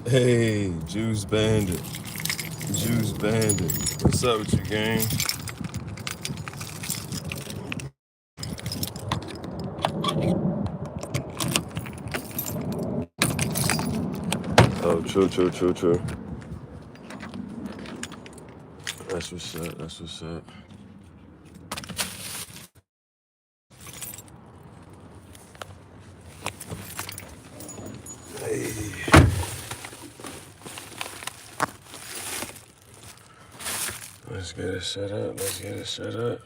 Hey, Juice Bandit. Juice Bandit. What's up with you, gang? Oh, true. That's what's up. That's what's up. Hey. Let's get it set up. Let's get it set up.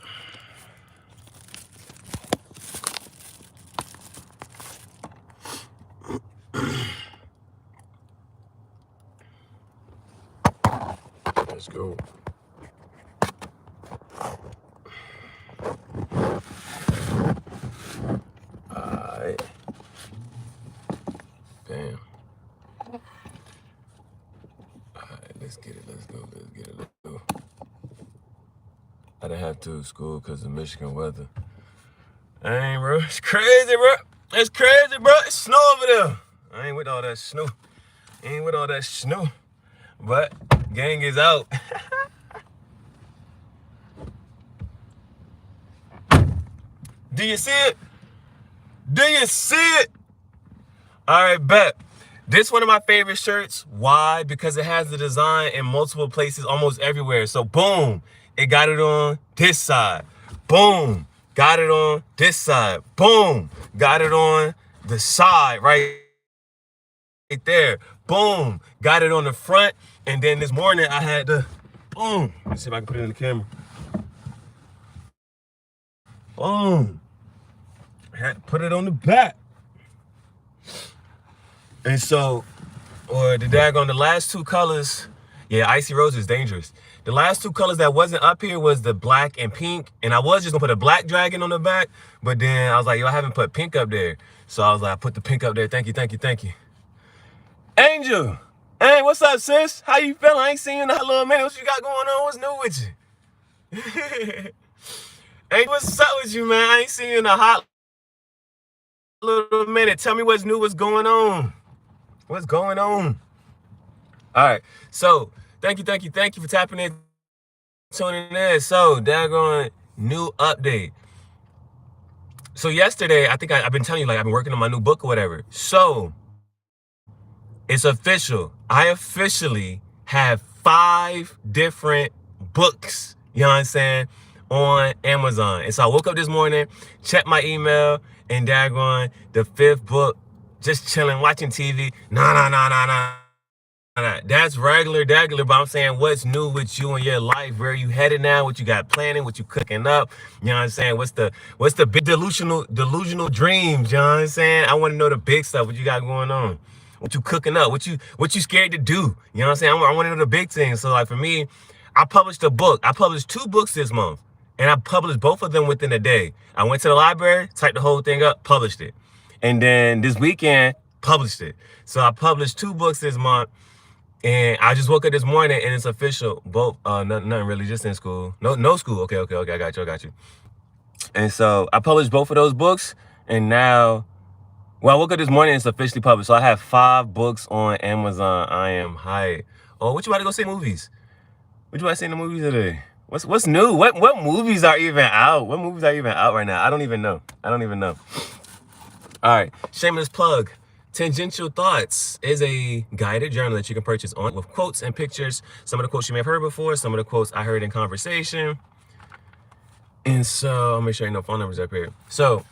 Let's go. Alright. Damn. Alright, let's get it. Let's go. Let's get it. Let's go. I didn't have to school because of Michigan weather. Dang, bro. It's crazy, bro. It's crazy, bro. It's snow over there. I ain't with all that snow. Ain't with all that snow. But gang is out. Do you see it? Do you see it? All right, bet. This one of my favorite shirts. Why? Because it has the design in multiple places, almost everywhere. So boom, it got it on this side. Boom, got it on this side. Boom, got it on the side right there. Boom, got it on the front. And then this morning I had to, boom. Let's see if I can put it in the camera. Boom. I had to put it on the back. And so, or the daggone, the last two colors, yeah, Icy Rose is dangerous. The last two colors that wasn't up here was the black and pink. And I was just gonna put a black dragon on the back, but then I was like, yo, I haven't put pink up there. So I was like, I put the pink up there. Thank you. Angel, hey, what's up, sis? How you feeling? I ain't seen you in a little minute. What you got going on? What's new with you? Hey, what's up with you, man? I ain't seen you in a hot little minute. Tell me what's new, what's going on. What's going on? All right. So thank you for tapping in, tuning in. So daggone new update. So yesterday, I think I've been telling you, like, I've been working on my new book or whatever. So it's official. I officially have 5 different books, you know what I'm saying, on Amazon. And so I woke up this morning, checked my email, and daggone the 5th book, just chilling, watching TV. Nah. That's regular, but I'm saying, what's new with you in your life? Where are you headed now? What you got planning? What you cooking up? You know what I'm saying? What's the big delusional dreams? You know what I'm saying? I want to know the big stuff. What you got going on? What you cooking up? What you scared to do? You know what I'm saying? I want to know the big things. So like for me, I published a book. I published 2 books this month, and I published both of them within a day. I went to the library, typed the whole thing up, published it, and then this weekend published it. So I published 2 books this month. And I just woke up this morning and it's official. Both, nothing really, just in school. No school. Okay, I got you. And so I published both of those books, and now, well, I woke up this morning and it's officially published. So I have 5 books on Amazon. I am hyped. Oh, what you about to go see movies? What you about to see in the movies today? What's new? What movies are even out? What movies are even out right now? I don't even know. All right, shameless plug. Tangential Thoughts is a guided journal that you can purchase on with quotes and pictures. Some of the quotes you may have heard before, some of the quotes I heard in conversation. And so I'll make sure you know phone numbers up here. So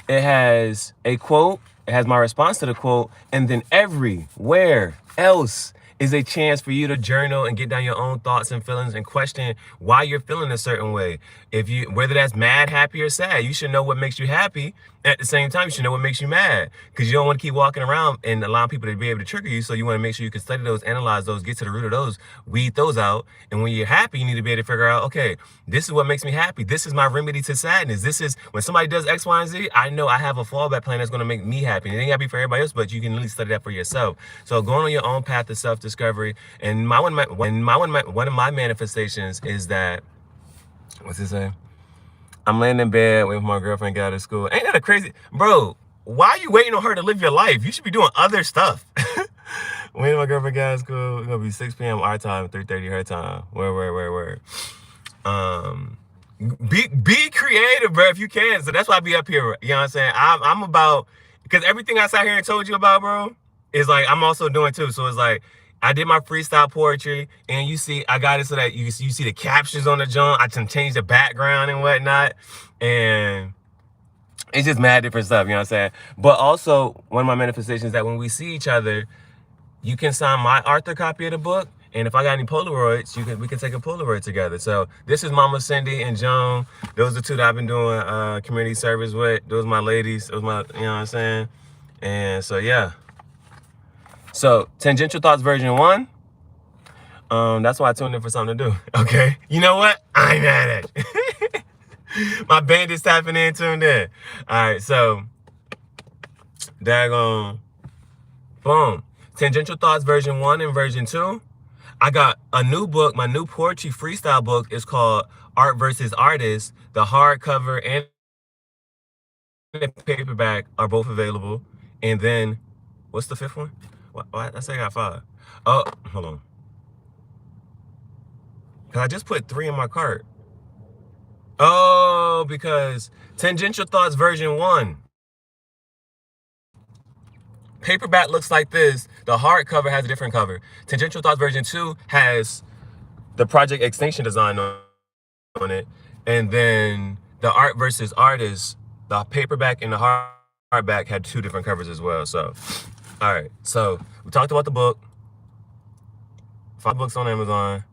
it has a quote, it has my response to the quote, and then everywhere else is a chance for you to journal and get down your own thoughts and feelings and question why you're feeling a certain way. If you, whether that's mad, happy, or sad, you should know what makes you happy. At the same time, you should know what makes you mad, because you don't want to keep walking around and allowing people to be able to trigger you. So you want to make sure you can study those, analyze those, get to the root of those, weed those out. And when you're happy, you need to be able to figure out, okay, this is what makes me happy. This is my remedy to sadness. This is when somebody does X, Y, and Z, I know I have a fallback plan that's going to make me happy. And it ain't got to be for everybody else, but you can at least study that for yourself. So going on your own path to self-discovery. And one of my manifestations is that, what's it say? I'm laying in bed waiting for my girlfriend to get out of school. Ain't that a crazy, bro? Why are you waiting on her to live your life? You should be doing other stuff. When my girlfriend got out of school, it's gonna be 6 p.m. our time, 3:30 her time. Where. Be creative, bro, if you can. So that's why I be up here. You know what I'm saying? I'm about, because everything I sat here and told you about, bro, is like I'm also doing too. So it's like I did my freestyle poetry, and you see, I got it so that you see the captions on the joint. I can change the background and whatnot, and it's just mad different stuff. You know what I'm saying? But also, one of my manifestations is that when we see each other, you can sign my author copy of the book, and if I got any Polaroids, we can take a Polaroid together. So this is Mama Cindy and Joan. Those are two that I've been doing community service with. Those are my ladies. Those my, you know what I'm saying? And so yeah. So Tangential Thoughts version 1. That's why I tuned in for something to do. Okay. You know what? I ain't mad at it. My band is tapping in, tuned in. All right. So daggone. Boom. Tangential Thoughts version 1 and version 2. I got a new book. My new poetry freestyle book is called Art versus Artist. The hardcover and the paperback are both available. And then, what's the 5th one? What? I say I got 5. Oh, hold on. Because I just put 3 in my cart. Oh, because Tangential Thoughts version 1. Paperback looks like this. The hardcover has a different cover. Tangential Thoughts version 2 has the Project Extinction design on it. And then the Art versus Artist, the paperback and the hardback had 2 different covers as well. So, all right. So we talked about the book. 5 books on Amazon.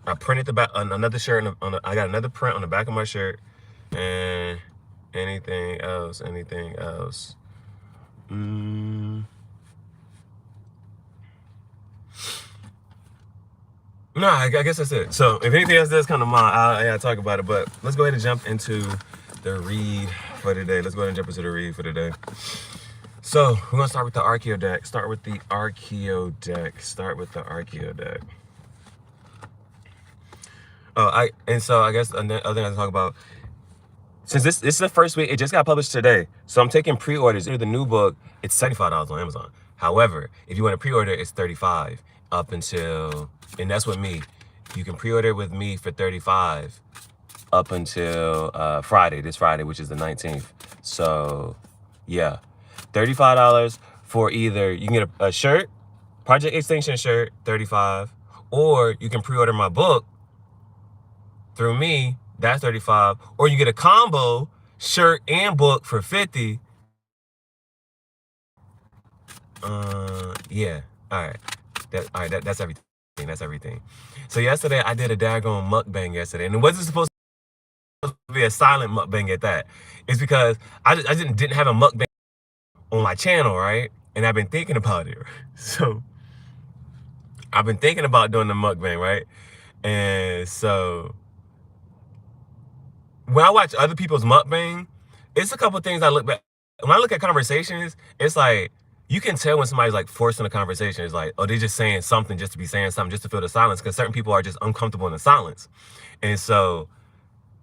I printed the back, another shirt I got another print on the back of my shirt. And anything else? No, I guess that's it. So if anything else does come to mind, I'll talk about it. But let's go ahead and jump into the read for today. So we're gonna start with the Archeo deck. Start with the Archeo deck. Oh, I guess another thing I talk about. Since this is the first week, it just got published today. So I'm taking pre-orders. The new book, it's $75 on Amazon. However, if you want to pre-order, it's $35 up until, and that's with me. You can pre-order with me for $35 up until this Friday, which is the 19th. So yeah, $35 for either, you can get a shirt, Project Extinction shirt, $35, or you can pre-order my book through me, that's $35, or you get a combo shirt and book for $50. Yeah. All right. That's everything. So yesterday I did a daggone mukbang yesterday, and it wasn't supposed to be a silent mukbang at that. It's because I didn't have a mukbang on my channel, right? And I've been thinking about it. So I've been thinking about doing the mukbang, right? And so when I watch other people's mukbang, it's a couple things I look back. When I look at conversations, it's like, you can tell when somebody's like forcing a conversation. It's like, oh, they're just saying something just to be saying something, just to fill the silence, because certain people are just uncomfortable in the silence. And so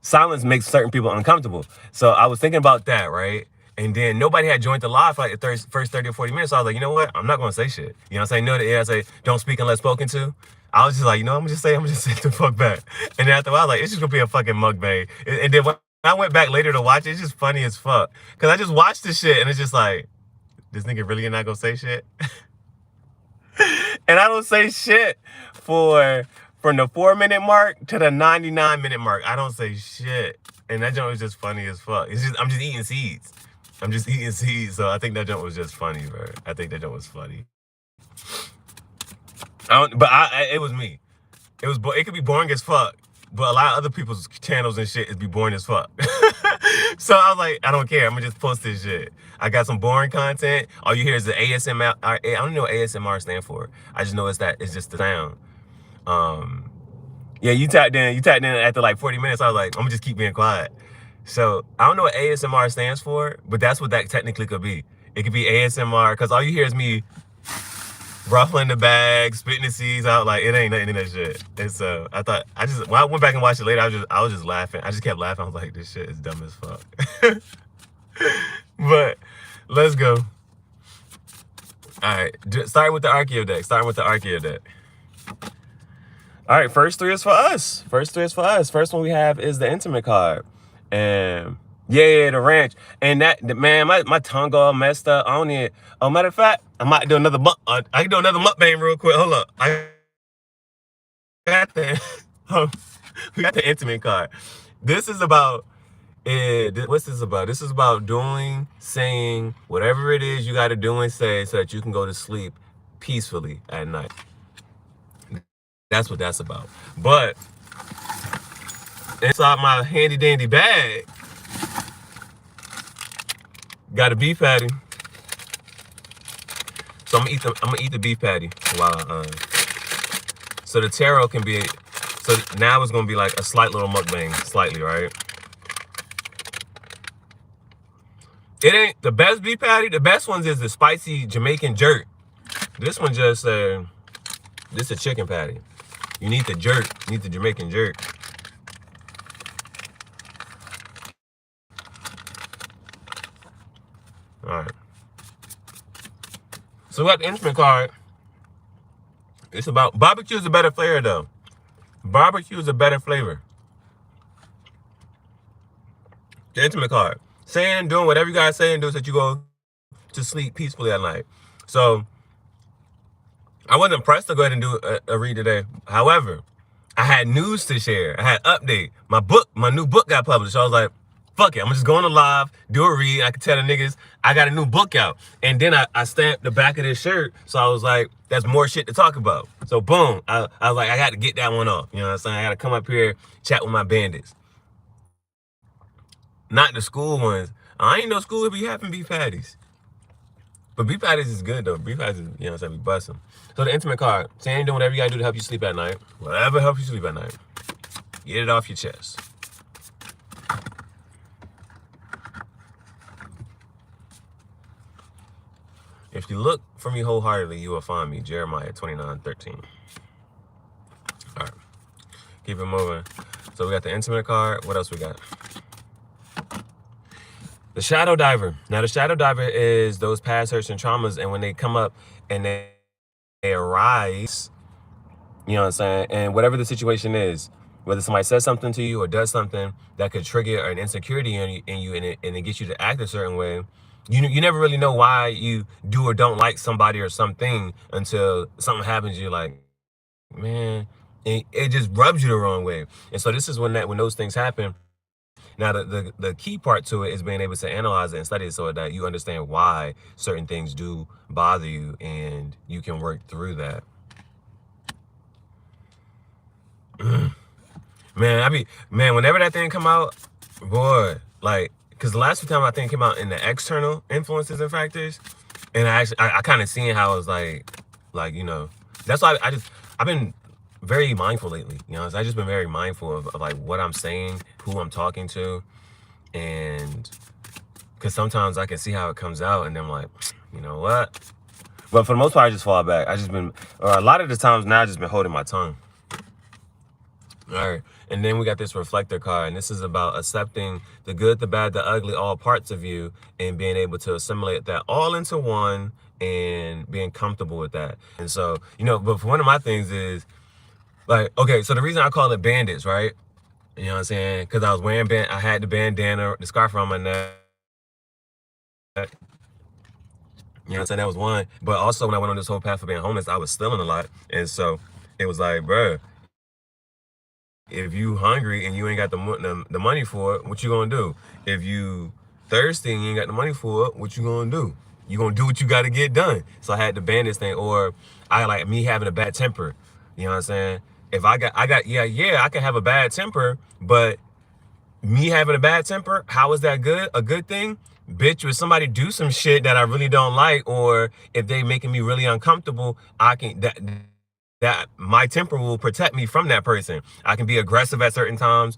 silence makes certain people uncomfortable. So I was thinking about that, right? And then nobody had joined the live for like the first 30 or 40 minutes. So I was like, you know what? I'm not going to say shit. You know what I'm saying? No, I say, don't speak unless spoken to. I was just like, you know, I'm just say the fuck back. And then after a while, I was like, it's just going to be a fucking mukbang. And then when I went back later to watch it, it's just funny as fuck. Because I just watched this shit and it's just like, this nigga really not gonna say shit? And I don't say shit from the 4-minute mark to the 99-minute mark. I don't say shit. And that joint was just funny as fuck. I'm just eating seeds. So I think that joint was just funny, bro. I think that joint was funny. It was me. It could be boring as fuck, but a lot of other people's channels and shit is be boring as fuck. So I was like, I don't care. I'm gonna just post this shit. I got some boring content. All you hear is the ASMR. I don't know what ASMR stand for. I just know it's just the sound. Yeah, you tapped in after like 40 minutes. I was like, I'm gonna just keep being quiet. So I don't know what ASMR stands for, but that's what that technically could be. It could be ASMR, because all you hear is me ruffling the bag, spitting the seeds out. Like, it ain't nothing in that shit. And so when I went back and watched it later, I was just laughing. I just kept laughing. I was like, this shit is dumb as fuck. But let's go. All right, starting with the Archeo deck. Starting with the Archeo deck. All right, first three is for us. First one we have is the Intimate card. And yeah, the ranch. And man, my tongue all messed up. I don't need it. Oh, matter of fact, I might do another I can do another mukbang real quick. Hold up. I got the we got the Intimate card. This is about what's this about? This is about saying whatever it is you got to do and say so that you can go to sleep peacefully at night. That's what that's about. But inside my handy dandy bag, got a beef patty. So I'm gonna eat the beef patty while so the tarot can be. So now it's gonna be like a slight little mukbang, slightly, right? It ain't the best beef patty. The best ones is the spicy Jamaican jerk. This one just this is a chicken patty. You need the jerk. You need the Jamaican jerk. All right. So we got the Intimate card. It's about barbecue is a better flavor though. Barbecue is a better flavor. The Intimate card. Saying and doing whatever you guys say and do so that you go to sleep peacefully at night. So I wasn't impressed to go ahead and do a read today. However, I had news to share. I had update. My new book got published. So I was like, fuck it. I'm just going to live, do a read. I could tell the niggas I got a new book out. And then I stamped the back of this shirt. So I was like, that's more shit to talk about. So boom. I was like, I got to get that one off. You know what I'm saying? I got to come up here, chat with my bandits. Not the school ones. I ain't no school would be having beef patties. But beef patties is good though. Beef patties, you know what I'm saying, we bust them. So the Intimate card, saying doing whatever you gotta do to help you sleep at night. Whatever helps you sleep at night. Get it off your chest. If you look for me wholeheartedly, you will find me. Jeremiah 29:13. All right. Keep it moving. So we got the Intimate card. What else we got? The Shadow Diver. Now, the Shadow Diver is those past hurts and traumas, and when they come up and they arise, you know what I'm saying, and whatever the situation is, whether somebody says something to you or does something that could trigger an insecurity in you and it gets you to act a certain way, you never really know why you do or don't like somebody or something until something happens. You're like, man, it just rubs you the wrong way. And so this is when those things happen. Now, the key part to it is being able to analyze it and study it so that you understand why certain things do bother you and you can work through that. Man, whenever that thing come out, boy, like, because the last few times I think it came out in the external influences and factors, and I kind of seen how it's like, you know, that's why I've been very mindful lately, you know. I've just been very mindful of like what I'm saying, who I'm talking to, and because sometimes I can see how it comes out, and then I'm like, you know what? But for the most part, I just fall back. A lot of the times now, I just been holding my tongue. All right, and then we got this Reflector card, and this is about accepting the good, the bad, the ugly, all parts of you, and being able to assimilate that all into one and being comfortable with that. And so, you know, but one of my things is, like, okay, so the reason I call it bandits, right? You know what I'm saying? Because I was wearing I had the bandana, the scarf around my neck. You know what I'm saying? That was one. But also when I went on this whole path of being homeless, I was stealing a lot. And so it was like, bruh, if you hungry and you ain't got the money for it, what you gonna do? If you thirsty and you ain't got the money for it, what you gonna do? You gonna do what you gotta get done. So I had the bandits thing, or I like me having a bad temper. You know what I'm saying? If I can have a bad temper, but me having a bad temper, how is that good? A good thing? Bitch, if somebody do some shit that I really don't like, or if they making me really uncomfortable, that my temper will protect me from that person. I can be aggressive at certain times,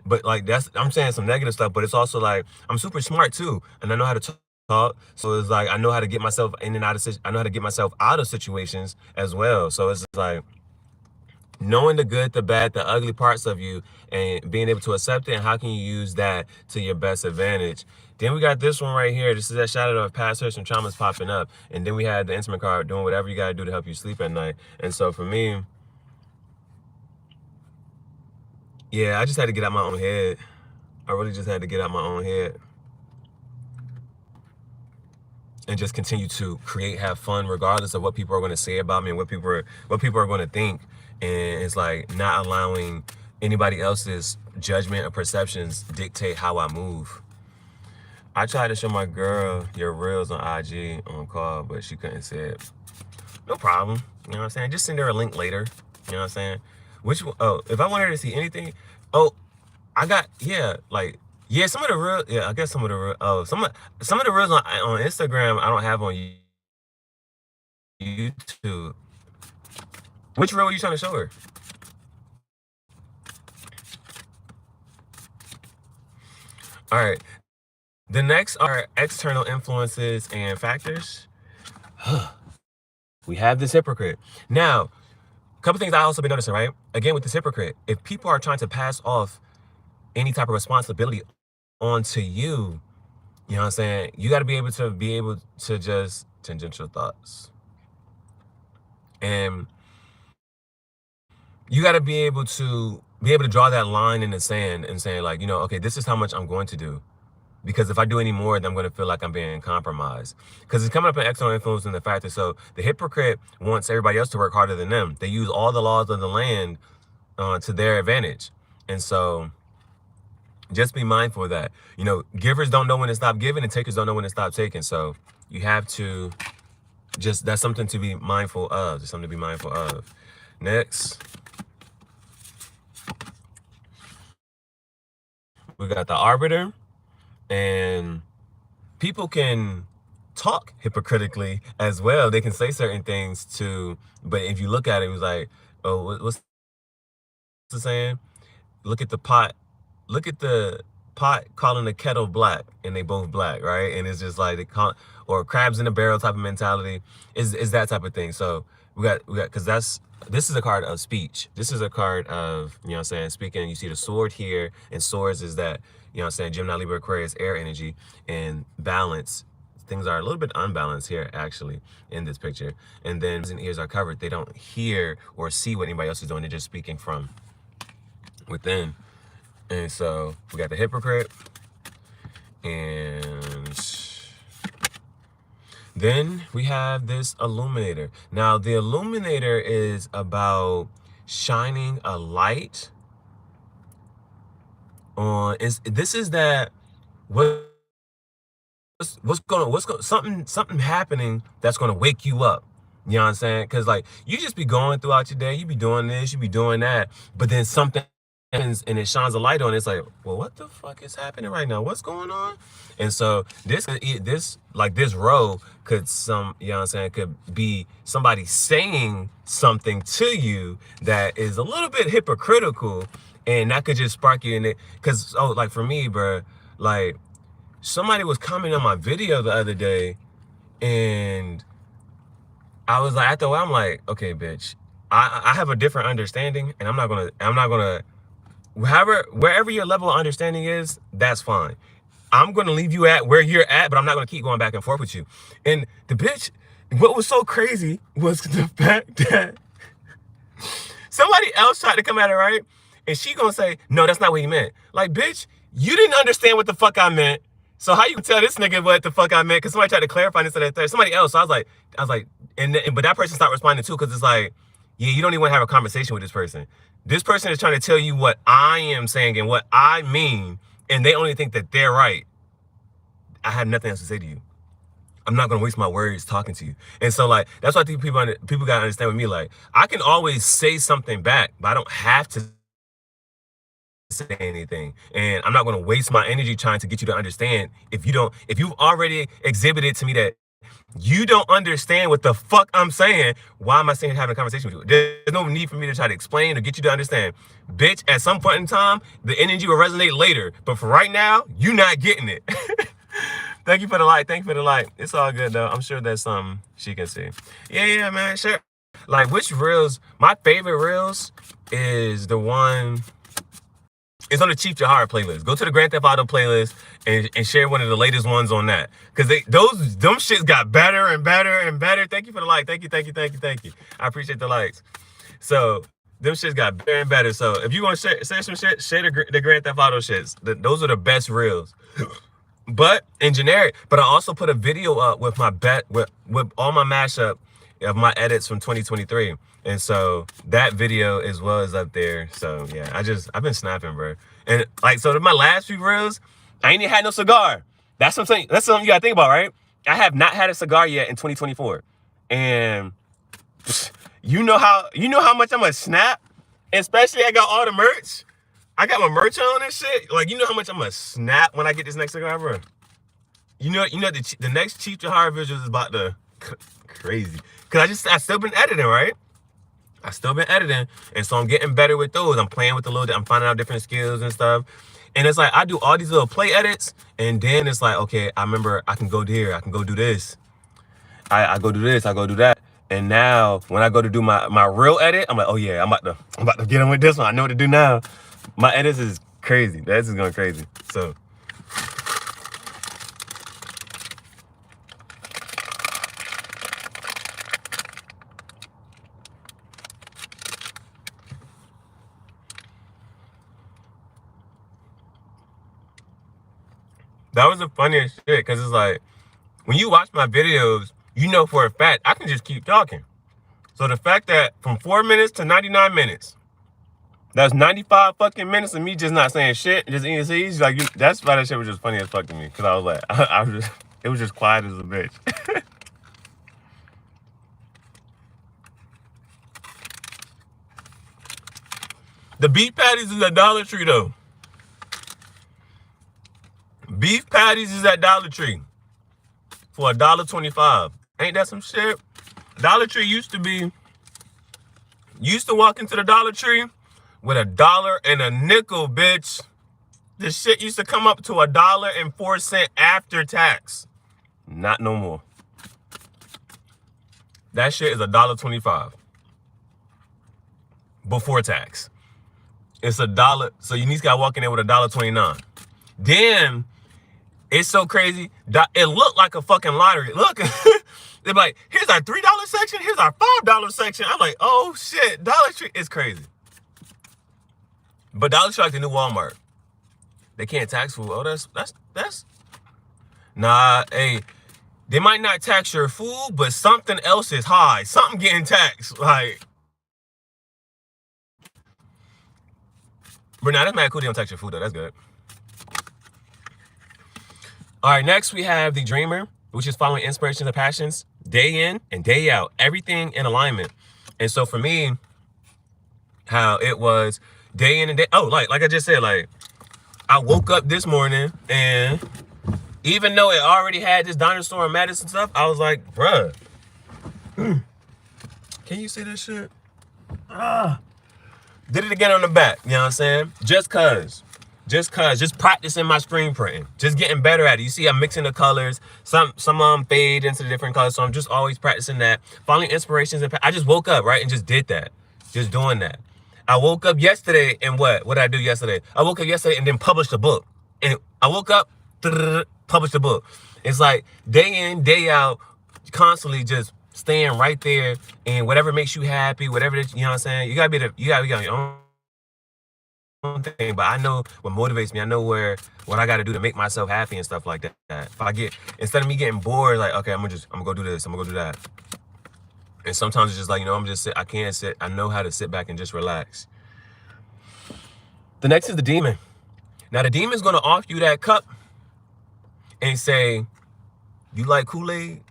but like I'm saying some negative stuff, but it's also like I'm super smart too, and I know how to talk. So it's like I know how to get myself in and out of. I know how to get myself out of situations as well. So it's like knowing the good, the bad, the ugly parts of you and being able to accept it, and how can you use that to your best advantage Then we got this one right here. This is that shadow of past hurts and traumas popping up. And then we had the instrument card doing whatever you got to do to help you sleep at night. And so for me, yeah, I just had to get out my own head. I really just had to get out my own head. And just continue to create, have fun, regardless of what people are going to say about me and what people are going to think. And it's like not allowing anybody else's judgment or perceptions dictate how I move. I tried to show my girl your reels on IG on call, but she couldn't see it. No problem. You know what I'm saying? Just send her a link later. You know what I'm saying? Which, oh, if I want her to see anything, oh, I got, yeah, like, yeah, some of the real, yeah, I guess some of the real, oh, some of the reels on Instagram I don't have on YouTube. Which reel were you trying to show her? All right. The next are external influences and factors. We have this hypocrite. Now, a couple things I also been noticing, right? Again, with this hypocrite, if people are trying to pass off any type of responsibility onto you, you know what I'm saying? You got to be able to just tangential thoughts. And you got to be able to draw that line in the sand and say, like, you know, okay, this is how much I'm going to do. Because if I do any more, then I'm going to feel like I'm being compromised. Because it's coming up in external influence and the factor. So the hypocrite wants everybody else to work harder than them. They use all the laws of the land to their advantage. And so just be mindful of that. You know, givers don't know when to stop giving and takers don't know when to stop taking. So you have to just, that's something to be mindful of. Just something to be mindful of. Next, we got the arbiter. And people can talk hypocritically as well. They can say certain things too, but if you look at it, it was like, oh, what's the saying? Look at the pot calling the kettle black, and they both black, right? And it's just like or crabs in a barrel type of mentality is that type of thing. So we got because this is a card of speech. This is a card of, you know what I'm saying, speaking. You see the sword here, and swords is that, you know what I'm saying, Gemini, Libra, Aquarius, air energy, and balance. Things are a little bit unbalanced here, actually, in this picture. And then and ears are covered. They don't hear or see what anybody else is doing. They're just speaking from within. And so we got the hypocrite. And then we have this illuminator. Now, the illuminator is about shining a light on. This is that something happening that's gonna wake you up. You know what I'm saying? Because like you just be going throughout your day, you be doing this, you be doing that, but then something happens and it shines a light on it. It's like, well, what the fuck is happening right now? What's going on? And so this row could you know what I'm saying, could be somebody saying something to you that is a little bit hypocritical, and that could just spark you in it. Because, oh, like for me, bro, like somebody was commenting on my video the other day, and I was like, after a while, I'm like, okay, bitch, I have a different understanding, and I'm not gonna, wherever your level of understanding is, that's fine. I'm gonna leave you at where you're at, but I'm not gonna keep going back and forth with you. And the bitch, what was so crazy was the fact that somebody else tried to come at her, right? And she gonna say, no, that's not what he meant. Like, bitch, you didn't understand what the fuck I meant. So how you tell this nigga what the fuck I meant? Because somebody tried to clarify this and that third. Somebody else. So I was like, but that person stopped responding too, because it's like, yeah, you don't even want to have a conversation with this person. This person is trying to tell you what I am saying and what I mean, and they only think that they're right. I have nothing else to say to you. I'm not gonna waste my words talking to you. And so like, that's why I think people gotta understand with me, like, I can always say something back, but I don't have to say anything. And I'm not gonna waste my energy trying to get you to understand if you've already exhibited to me that you don't understand what the fuck I'm saying. Why am I sitting here having a conversation with you? There's no need for me to try to explain or get you to understand. Bitch, at some point in time, the energy will resonate later. But for right now, you're not getting it. Thank you for the light. Thank you for the light. It's all good, though. I'm sure that's something she can see. Yeah, man, sure. Like, which reels? My favorite reels is the one It's on the Chief JaHaRaa playlist. Go to the Grand Theft Auto playlist and share one of the latest ones on that. Because them shits got better and better and better. Thank you for the like. Thank you. I appreciate the likes. So them shits got better and better. So if you want to share some shit, share the Grand Theft Auto shits. Those are the best reels. But in generic, but I also put a video up with my with all my mashup of my edits from 2023. And so that video as well is up there. So yeah, I've been snapping, bro. And like, so my last few reels, I ain't even had no cigar. That's something you gotta think about, right? I have not had a cigar yet in 2024. And you know how much I'm gonna snap? Especially I got all the merch. I got my merch on and shit. Like, you know how much I'm gonna snap when I get this next cigar, bro? You know the next Chief JaHaRaa visual is about to crazy. Cause I still been editing, right? I still been editing, and so I'm getting better with those. I'm playing with I'm finding out different skills and stuff. And it's like I do all these little play edits, and then it's like, okay, I remember I can go there, I can go do this. I go do this, I go do that. And now when I go to do my real edit, I'm like, oh yeah, I'm about to get on with this one. I know what to do now. My edits is crazy. This is going crazy. So that was the funniest shit, because it's like, when you watch my videos, you know for a fact, I can just keep talking. So the fact that from 4 minutes to 99 minutes, that's 95 fucking minutes of me just not saying shit, just eating seeds, like, that's why that shit was just funny as fuck to me, because I was like, it was just quiet as a bitch. The beef patties is at Dollar Tree, though. Beef patties is at Dollar Tree for $1.25. Ain't that some shit? Dollar Tree used to walk into the Dollar Tree with $1 and a nickel, bitch. This shit used to come up to $1.04 after tax. Not no more. That shit is $1.25 before tax. It's $1, so you need to walk in there with $1.29. Then it's so crazy. It looked like a fucking lottery. Look, they're like, here's our $3 section, here's our $5 section. I'm like, oh shit, Dollar Tree is crazy. But Dollar Tree like the new Walmart. They can't tax food. Oh, that's. Nah, hey, they might not tax your food, but something else is high. Something getting taxed, like. But nah, that's mad cool. They don't tax your food though. That's good. All right, next we have the Dreamer, which is following inspirations and passions day in and day out, everything in alignment. And so for me, how it was day in and day, like I just said, like I woke up this morning and even though it already had this dinosaur and Madison stuff, I was like, bruh, can you see this shit? Did it again on the back, you know what I'm saying? Just practicing my screen printing, just getting better at it. You see, I'm mixing the colors. Some fade into the different colors, so I'm just always practicing that. Following inspirations, and I just woke up, right, and just did that, just doing that. I woke up yesterday, and what did I do yesterday? I woke up yesterday and then published a book. And I woke up, published a book. It's like day in, day out, constantly just staying right there, and whatever makes you happy, whatever, you know what I'm saying? You gotta be on your own thing, but I know what motivates me. I know what I got to do to make myself happy and stuff like that. If instead of me getting bored, like, okay, I'm gonna go do this, I'm gonna go do that. And sometimes it's just like, I can't sit. I know how to sit back and just relax. The next is the demon. Now the demon's gonna offer you that cup and say, you like Kool-Aid?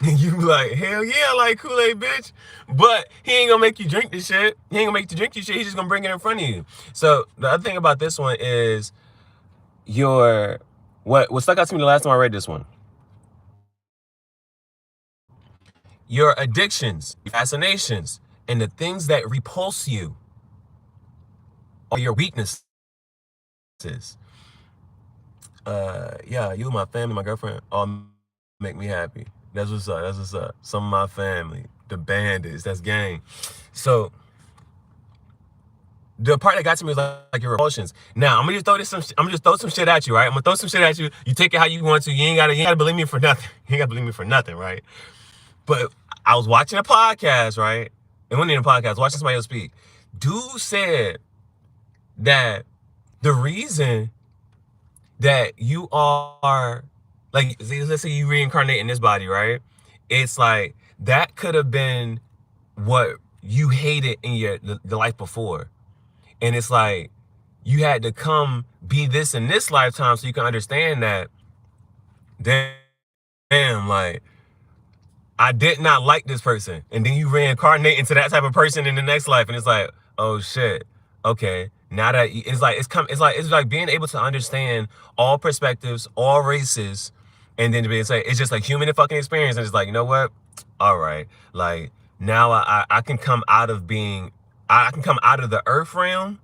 You be like, hell yeah, I like Kool-Aid, bitch. But he ain't gonna make you drink this shit. He ain't gonna make you drink your shit. He's just gonna bring it in front of you. So the other thing about this one is what stuck out to me the last time I read this one. Your addictions, your fascinations, and the things that repulse you are your weaknesses. Yeah, you, my family, my girlfriend, all make me happy. That's what's up. That's what's up. Some of my family, the bandits, that's gang. So the part that got to me was like your emotions. Now I'm gonna just throw some shit at you, right? I'm gonna throw some shit at you. You take it how you want to. You ain't gotta believe me for nothing. You ain't gotta believe me for nothing, right? But I was watching a podcast, right? It wasn't even a podcast. Watching somebody else speak. Dude said that the reason that you are like, let's say you reincarnate in this body, right? It's like that could have been what you hated in the life before. And it's like you had to come be this in this lifetime so you can understand that, damn, like, I did not like this person. And then you reincarnate into that type of person in the next life. And it's like, oh shit. Okay. Now that it's like being able to understand all perspectives, all races, and then to be able to say, it's just like human fucking experience. And it's like, you know what? All right. Like, now I can come out of I can come out of the earth realm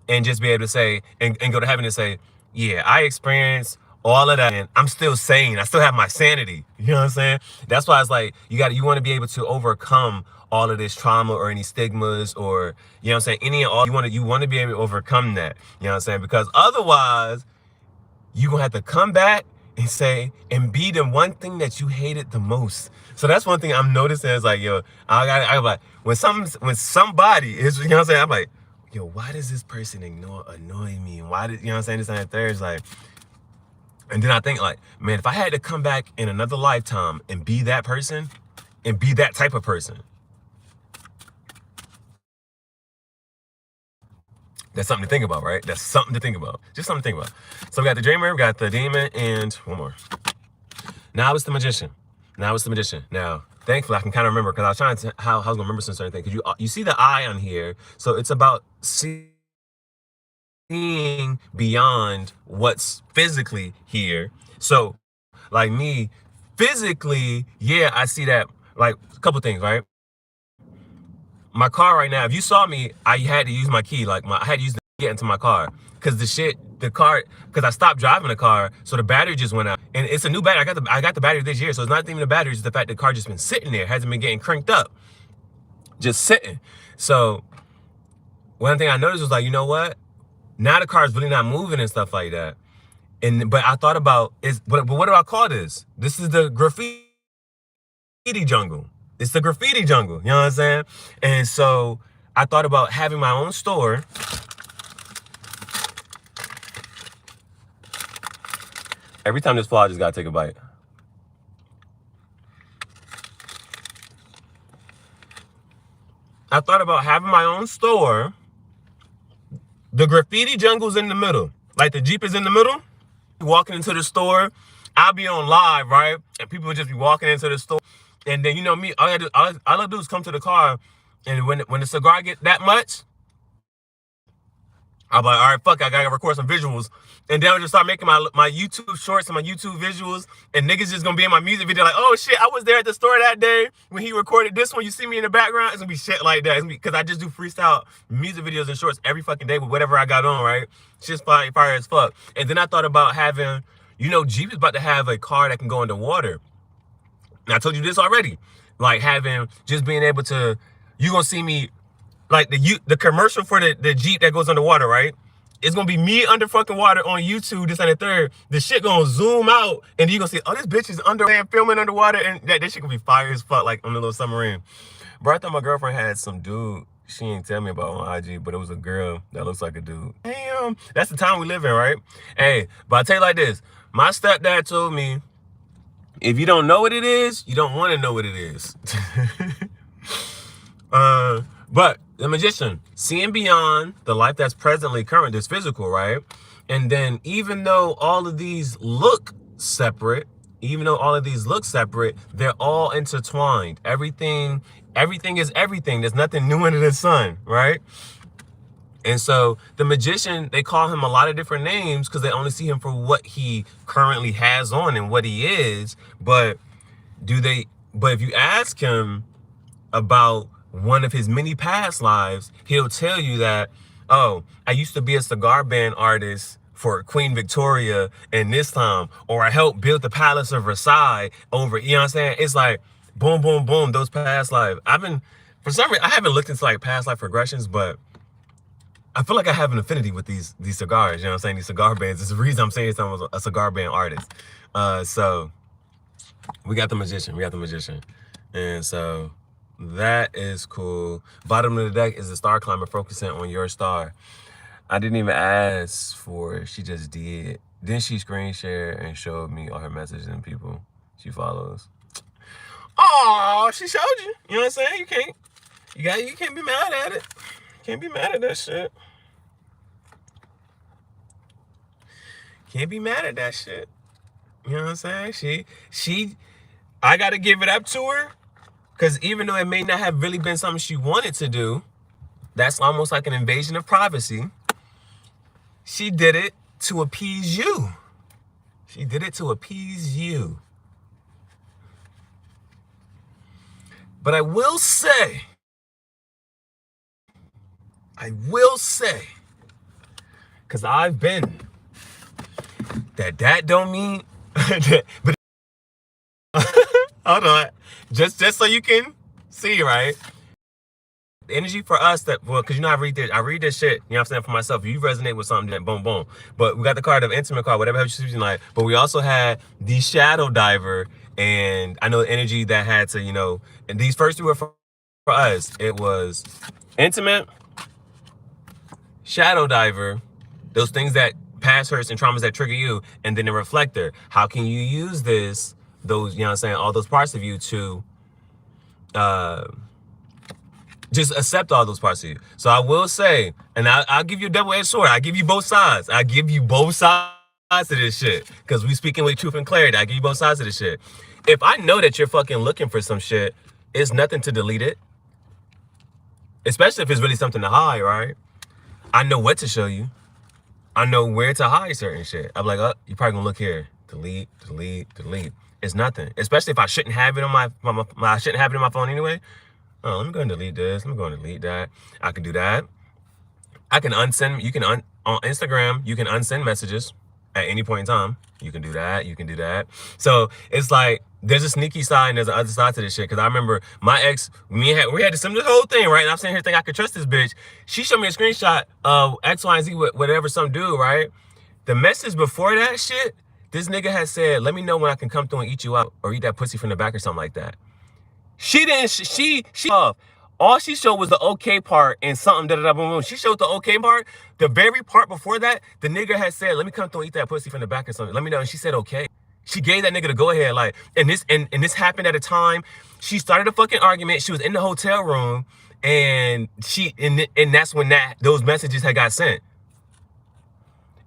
and just be able to say, and go to heaven and say, yeah, I experienced all of that, and I'm still sane. I still have my sanity. You know what I'm saying? That's why it's like, you want to be able to overcome all of this trauma or any stigmas or, you know what I'm saying, you want to be able to overcome that. You know what I'm saying? Because otherwise, you're going to have to come back and say, and be the one thing that you hated the most. So that's one thing I'm noticing is like, yo, I'm like, when somebody is, you know what I'm saying? I'm like, yo, why does this person annoy me? Why did, you know what I'm saying? This and that third is like, and then I think like, man, if I had to come back in another lifetime and be that person and be that type of person, that's something to think about, right? That's something to think about. Just something to think about. So we got the dreamer, we got the demon, and one more. Now it's the magician. Now, thankfully, I can kind of remember because I was trying to how I was gonna remember some certain things. Because you see the eye on here, so it's about seeing beyond what's physically here. So, like me, physically, yeah, I see that. Like a couple things, right? My car right now, if you saw me, I had to use my key. Like I had to use the key to get into my car because because I stopped driving the car, so the battery just went out. And it's a new battery. I got the battery this year, so it's not even the battery, it's the fact the car just been sitting there, hasn't been getting cranked up, just sitting. So one thing I noticed was like, you know what? Now the car is really not moving and stuff like that. But I thought about but what do I call this? This is the graffiti jungle. It's the graffiti jungle. You know what I'm saying? And so I thought about having my own store. Every time this fall, I just gotta take a bite. I thought about having my own store. The graffiti jungle's in the middle. Like the Jeep is in the middle. Walking into the store, I'll be on live, right? And people would just be walking into the store. And then, you know me, all I do is come to the car. And when the cigar get that much, I'm like, all right, fuck, I gotta record some visuals. And then I'll just start making my YouTube shorts and my YouTube visuals. And niggas just gonna be in my music video like, oh shit, I was there at the store that day when he recorded this one. You see me in the background. It's gonna be shit like that. Because I just do freestyle music videos and shorts every fucking day with whatever I got on, right? Shit's fire as fuck. And then I thought about having, you know, Jeep is about to have a car that can go underwater. And I told you this already. Like just being able to, you gonna see me, like the commercial for the Jeep that goes underwater, right? It's gonna be me under fucking water on YouTube, this and the third. The shit gonna zoom out, and you gonna see, oh, this bitch is filming underwater, and that shit gonna be fire as fuck, like on the little submarine. Bro, I thought my girlfriend had some dude she ain't tell me about on IG, but it was a girl that looks like a dude. Damn, that's the time we live in, right? Hey, but I tell you like this, my stepdad told me, if you don't know what it is, you don't want to know what it is. But the magician, seeing beyond the life that's presently current, this physical, right? And then even though all of these look separate, they're all intertwined. Everything is everything. There's nothing new under the sun, right? And so the magician, they call him a lot of different names because they only see him for what he currently has on and what he is. But if you ask him about one of his many past lives, he'll tell you that, oh, I used to be a cigar band artist for Queen Victoria in this time, or I helped build the Palace of Versailles over, you know what I'm saying? It's like, boom, boom, boom, those past lives. For some reason, I haven't looked into like past life regressions, but I feel like I have an affinity with these cigars. You know what I'm saying? These cigar bands. It's the reason I'm saying I'm a cigar band artist. So we got the magician. We got the magician, and so that is cool. Bottom of the deck is the star climber focusing on your star. I didn't even ask for it. She just did. Then she screen shared and showed me all her messages and people she follows. Oh, she showed you. You know what I'm saying? You can't be mad at it. Can't be mad at that shit. Can't be mad at that shit. You know what I'm saying? I gotta give it up to her. Because even though it may not have really been something she wanted to do, that's almost like an invasion of privacy. She did it to appease you. She did it to appease you. But I will say, because I've been, that don't mean, but hold on, just so you can see, right? The energy for us because you know I read this shit, you know what I'm saying, for myself. If you resonate with something, then boom, boom. But we got the card of intimate card, whatever you're choosing, like. But we also had the shadow diver, and I know the energy that had to, you know, and these first two were for us. It was intimate, shadow diver, those things that past hurts and traumas that trigger you, and then the reflector. How can you use this, those, you know what I'm saying, all those parts of you to just accept all those parts of you. So I will say, and I'll give you a double-edged sword. I give you both sides. I give you both sides of this shit. Because we speaking with truth and clarity. I give you both sides of this shit. If I know that you're fucking looking for some shit, it's nothing to delete it. Especially if it's really something to hide, right? I know what to show you. I know where to hide certain shit. I'm like, oh, you're probably gonna look here. Delete, delete, delete. It's nothing. Especially if I shouldn't have it on I shouldn't have it in my phone anyway. Oh, let me go and delete this. Let me go and delete that. I can do that. I can unsend. You can on Instagram. You can unsend messages at any point in time. You can do that. You can do that. So it's like there's a sneaky side and there's an other side to this shit. Because I remember my ex, we had this whole thing, right? And I'm sitting here thinking I could trust this bitch. She showed me a screenshot of X, Y, and Z, whatever some dude, right? The message before that shit, this nigga had said, "Let me know when I can come through and eat you out or eat that pussy from the back or something like that." She didn't, she all she showed was the okay part and something boom, boom. She showed the okay part. The very part before that, the nigga had said, "Let me come through and eat that pussy from the back or something. Let me know." And she said, okay. She gave that nigga the go ahead. Like, and this happened at a time. She started a fucking argument. She was in the hotel room and that's when those messages had got sent.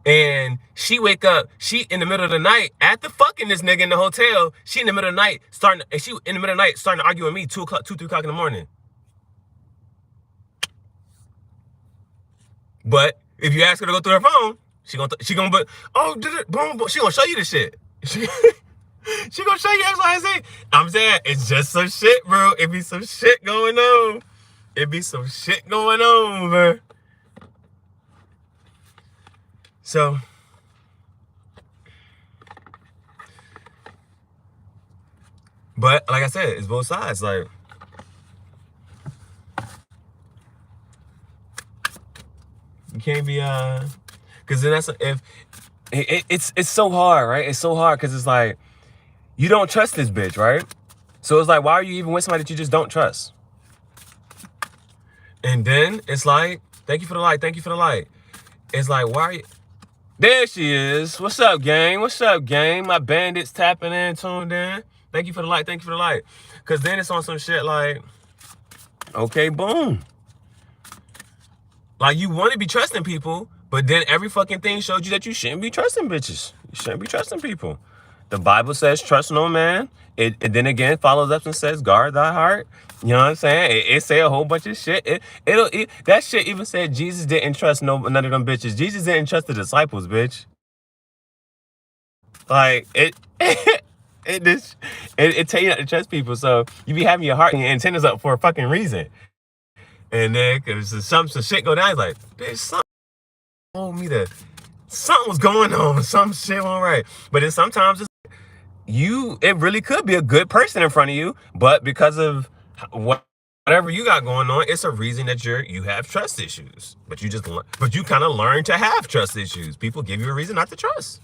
And she wake up, she in the middle of the night, after fucking this nigga in the hotel, she in the middle of the night starting to argue with me 2, 3 o'clock in the morning. But if you ask her to go through her phone, she gonna but oh, boom, boom, she gonna show you the shit. She gonna show you X, Y, and Z. I'm saying it's just some shit, bro. It be some shit going on. It be some shit going on, bro. So, but like I said, it's both sides. Like, you can't be because then that's if it's so hard, right? It's so hard because it's like you don't trust this bitch, right? So it's like, why are you even with somebody that you just don't trust? And then it's like, thank you for the light, thank you for the light. It's like, why are you? There she is. What's up, gang? What's up, gang? My bandits tapping in, tuned in. Thank you for the light. Thank you for the light. Because then it's on some shit like, okay, boom. Like, you want to be trusting people, but then every fucking thing showed you that you shouldn't be trusting bitches. You shouldn't be trusting people. The Bible says, trust no man. It then again follows up and says, guard thy heart. You know what I'm saying? It say a whole bunch of shit. That shit even said Jesus didn't trust none of them bitches. Jesus didn't trust the disciples, bitch. Like, it tell you not to trust people. So you be having your heart and your antennas up for a fucking reason. And then cause some shit go down, it's like, bitch, something told me that something was going on, some shit went right. But then sometimes it really could be a good person in front of you, but because of what whatever you got going on, it's a reason that you have trust issues. But you kind of learn to have trust issues. People give you a reason not to trust.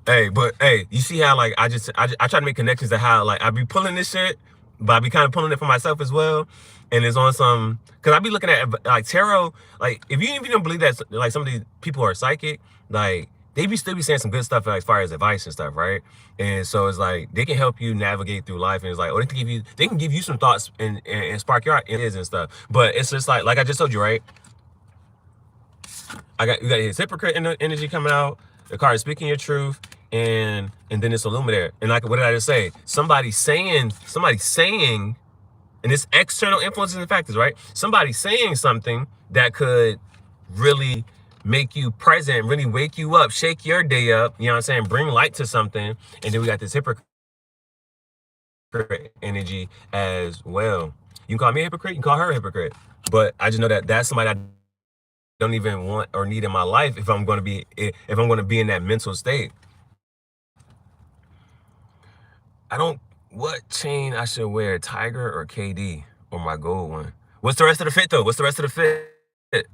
Hey, but hey, you see how like I try to make connections to how like I be pulling this shit, but I be kind of pulling it for myself as well. And it's on some, cause I be looking at like tarot, like if you don't believe that like some of these people are psychic, like they still be saying some good stuff like, as far as advice and stuff, right? And so it's like they can help you navigate through life, and it's like, or they can give you some thoughts and spark your ideas and stuff. But it's just like I just told you, right? You got his hypocrite energy coming out. The card is speaking your truth, and then it's illuminator. And like, what did I just say? Somebody saying, and it's external influences and factors, right? Somebody saying something that could really make you present, really wake you up, shake your day up. You know what I'm saying? Bring light to something, and then we got this hypocrite energy as well. You can call me a hypocrite. You can call her a hypocrite. But I just know that that's somebody I don't even want or need in my life if I'm going to be in that mental state. What chain I should wear, Tiger or KD, or my gold one? What's the rest of the fit though? What's the rest of the fit?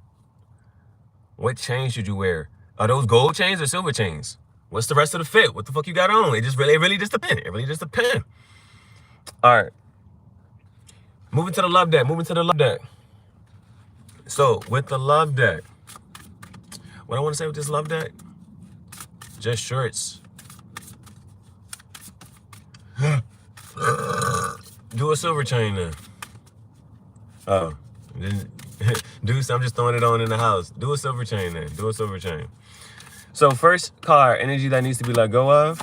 What chain should you wear? Are those gold chains or silver chains? What's the rest of the fit? What the fuck you got on? It really just depends. It really just depends. All right. Moving to the love deck. So with the love deck, what I want to say with this love deck, just shorts. Do a silver chain then. Oh, Deuce, I'm just throwing it on in the house. Do a silver chain then. Do a silver chain. So first card, energy that needs to be let go of.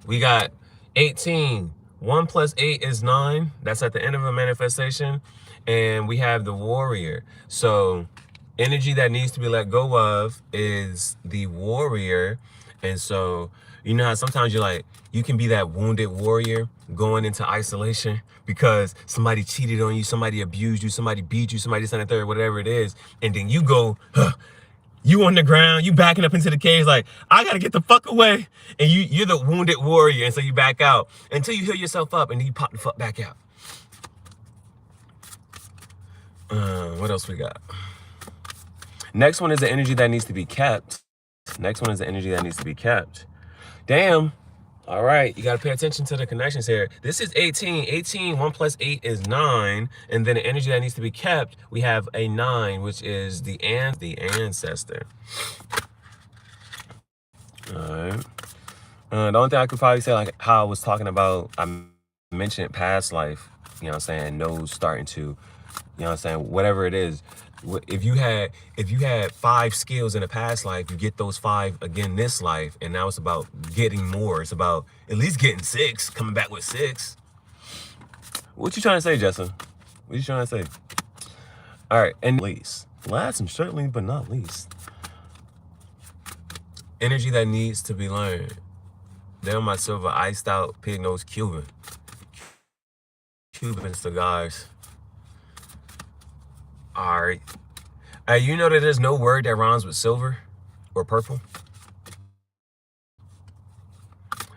We got 18. 1 plus 8 is 9. That's at the end of a manifestation. And we have the warrior. So energy that needs to be let go of is the warrior. And so, you know how sometimes you can be that wounded warrior going into isolation because somebody cheated on you, somebody abused you, somebody beat you, somebody sent a third, whatever it is. And then you go, you on the ground, you backing up into the cage like, I gotta get the fuck away. And you're the wounded warrior. And so you back out until you heal yourself up and then you pop the fuck back out. What else we got? Next one is the energy that needs to be kept. Damn. All right, you gotta pay attention to the connections here. This is 18. 18, 1 plus 8 is 9. And then the energy that needs to be kept, we have a 9, which is the ancestor. All right. The only thing I could probably say, like how I was talking about, I mentioned past life, you know what I'm saying, nose starting to, you know what I'm saying, whatever it is. If you had 5 skills in a past life, you get those 5 again this life, and now it's about getting more. It's about at least getting 6, coming back with 6. What you trying to say, Justin? What you trying to say? All right, and last and certainly but not least, energy that needs to be learned. Damn, my silver iced out pig nose Cuban cigars. All right. You know that there's no word that rhymes with silver or purple?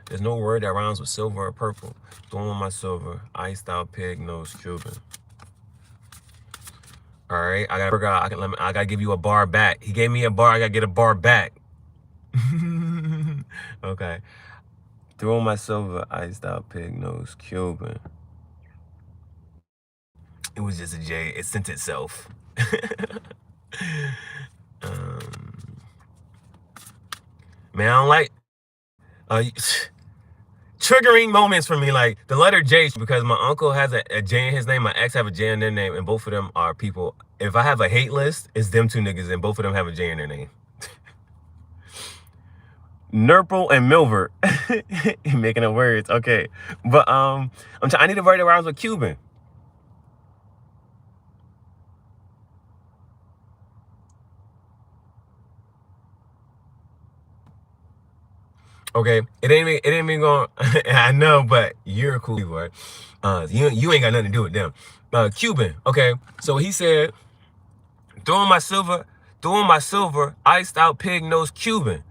There's no word that rhymes with silver or purple. Throwing my silver, iced out pig nose Cuban. All right. I gotta give you a bar back. He gave me a bar. I gotta get a bar back. Okay. Throwing my silver, iced out pig nose Cuban. It was just a J. It sent itself. Man, I don't like triggering moments for me, like the letter J, because my uncle has a J in his name, my ex have a J in their name, and both of them are people. If I have a hate list, it's them 2 niggas, and both of them have a J in their name. Nurple and Milvert. Making up words. Okay. But I need a word that rhymes with Cuban. Okay, it ain't me going. I know, but you're a cool people, right? You ain't got nothing to do with them. Cuban. Okay, so he said, throwing my silver, iced out pig nose Cuban.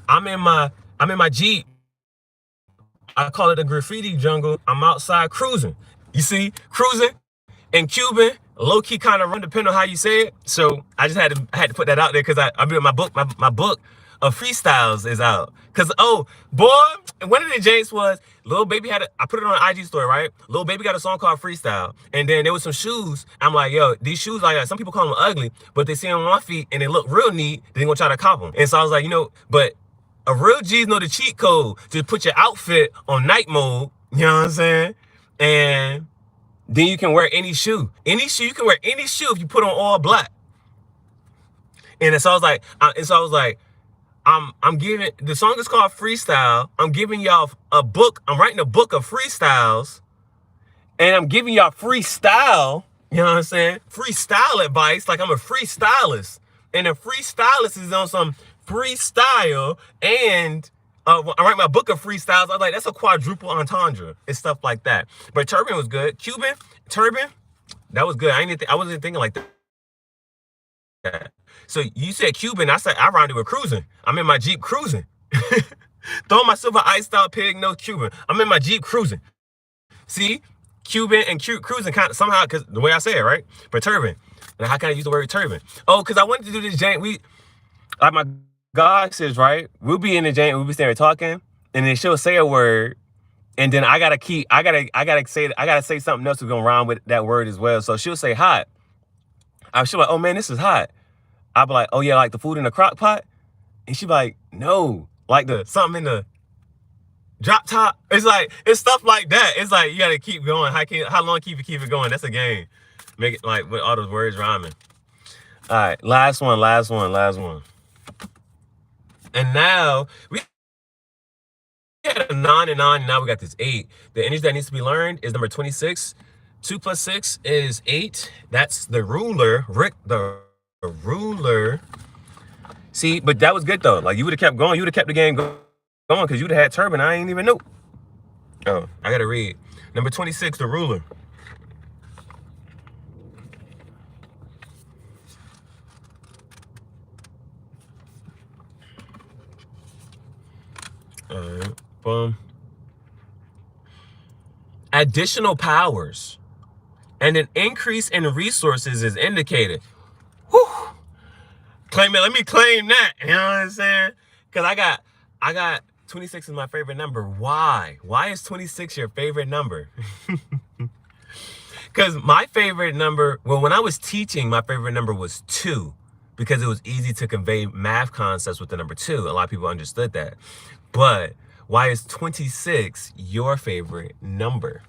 I'm in my Jeep. I call it a graffiti jungle. I'm outside cruising. You see, cruising and Cuban, low key kind of run depending on how you say it. So I just had to put that out there because I mean my book of freestyles is out. Cause boy, one of the James was Lil Baby I put it on an IG story, right? Lil Baby got a song called Freestyle, and then there was some shoes. I'm like, yo, these shoes like some people call them ugly, but they see them on my feet and they look real neat. They gonna try to cop them, and so I was like, but a real G's know the cheat code to put your outfit on night mode. You know what I'm saying? And then you can wear any shoe. You can wear any shoe if you put on all black. And so I was like, I'm giving, the song is called Freestyle. I'm giving y'all a book. I'm writing a book of freestyles. And I'm giving y'all freestyle, you know what I'm saying? Freestyle advice, like I'm a freestylist. And a freestylist is on some freestyle. And I write my book of freestyles. I was like, that's a quadruple entendre and stuff like that. But Turban was good. Cuban, Turban, that was good. I wasn't thinking like that. So you said Cuban, I rounded with cruising. I'm in my Jeep cruising. Throw my silver iced out pig, no Cuban. I'm in my Jeep cruising. See, Cuban and cruising kind of somehow, because the way I say it, right? But Turban. And how can I use the word turban? Oh, because I wanted to do this jank. Like my God says, right? We'll be in the jank, we'll be standing talking, and then she'll say a word, and then I gotta say something else that's gonna rhyme with that word as well. So she'll say hot. She'll be like, oh man, this is hot. I'll be like, oh yeah, like the food in the crock pot? And she'll be like, no, like something in the drop top. It's stuff like that. It's like, you gotta keep going. How long keep it going? That's a game. Make it like with all those words rhyming. All right, last one. And now, we had a 9 and 9, and now we got this 8. The energy that needs to be learned is number 26. 2 plus 6 is 8. That's the ruler. Rick, the ruler. See, but that was good though. Like you would have kept going. You would have kept the game going because you would have had Turban. I ain't even know. Oh, I gotta read. Number 26, the ruler. All right, boom. Additional powers and an increase in resources is indicated. Whew. Claim it. Let me claim that. You know what I'm saying? Because I got 26 is my favorite number. Why? Why is 26 your favorite number? Because my favorite number, well, when I was teaching, my favorite number was 2 because it was easy to convey math concepts with the number 2. A lot of people understood that. But why is 26 your favorite number?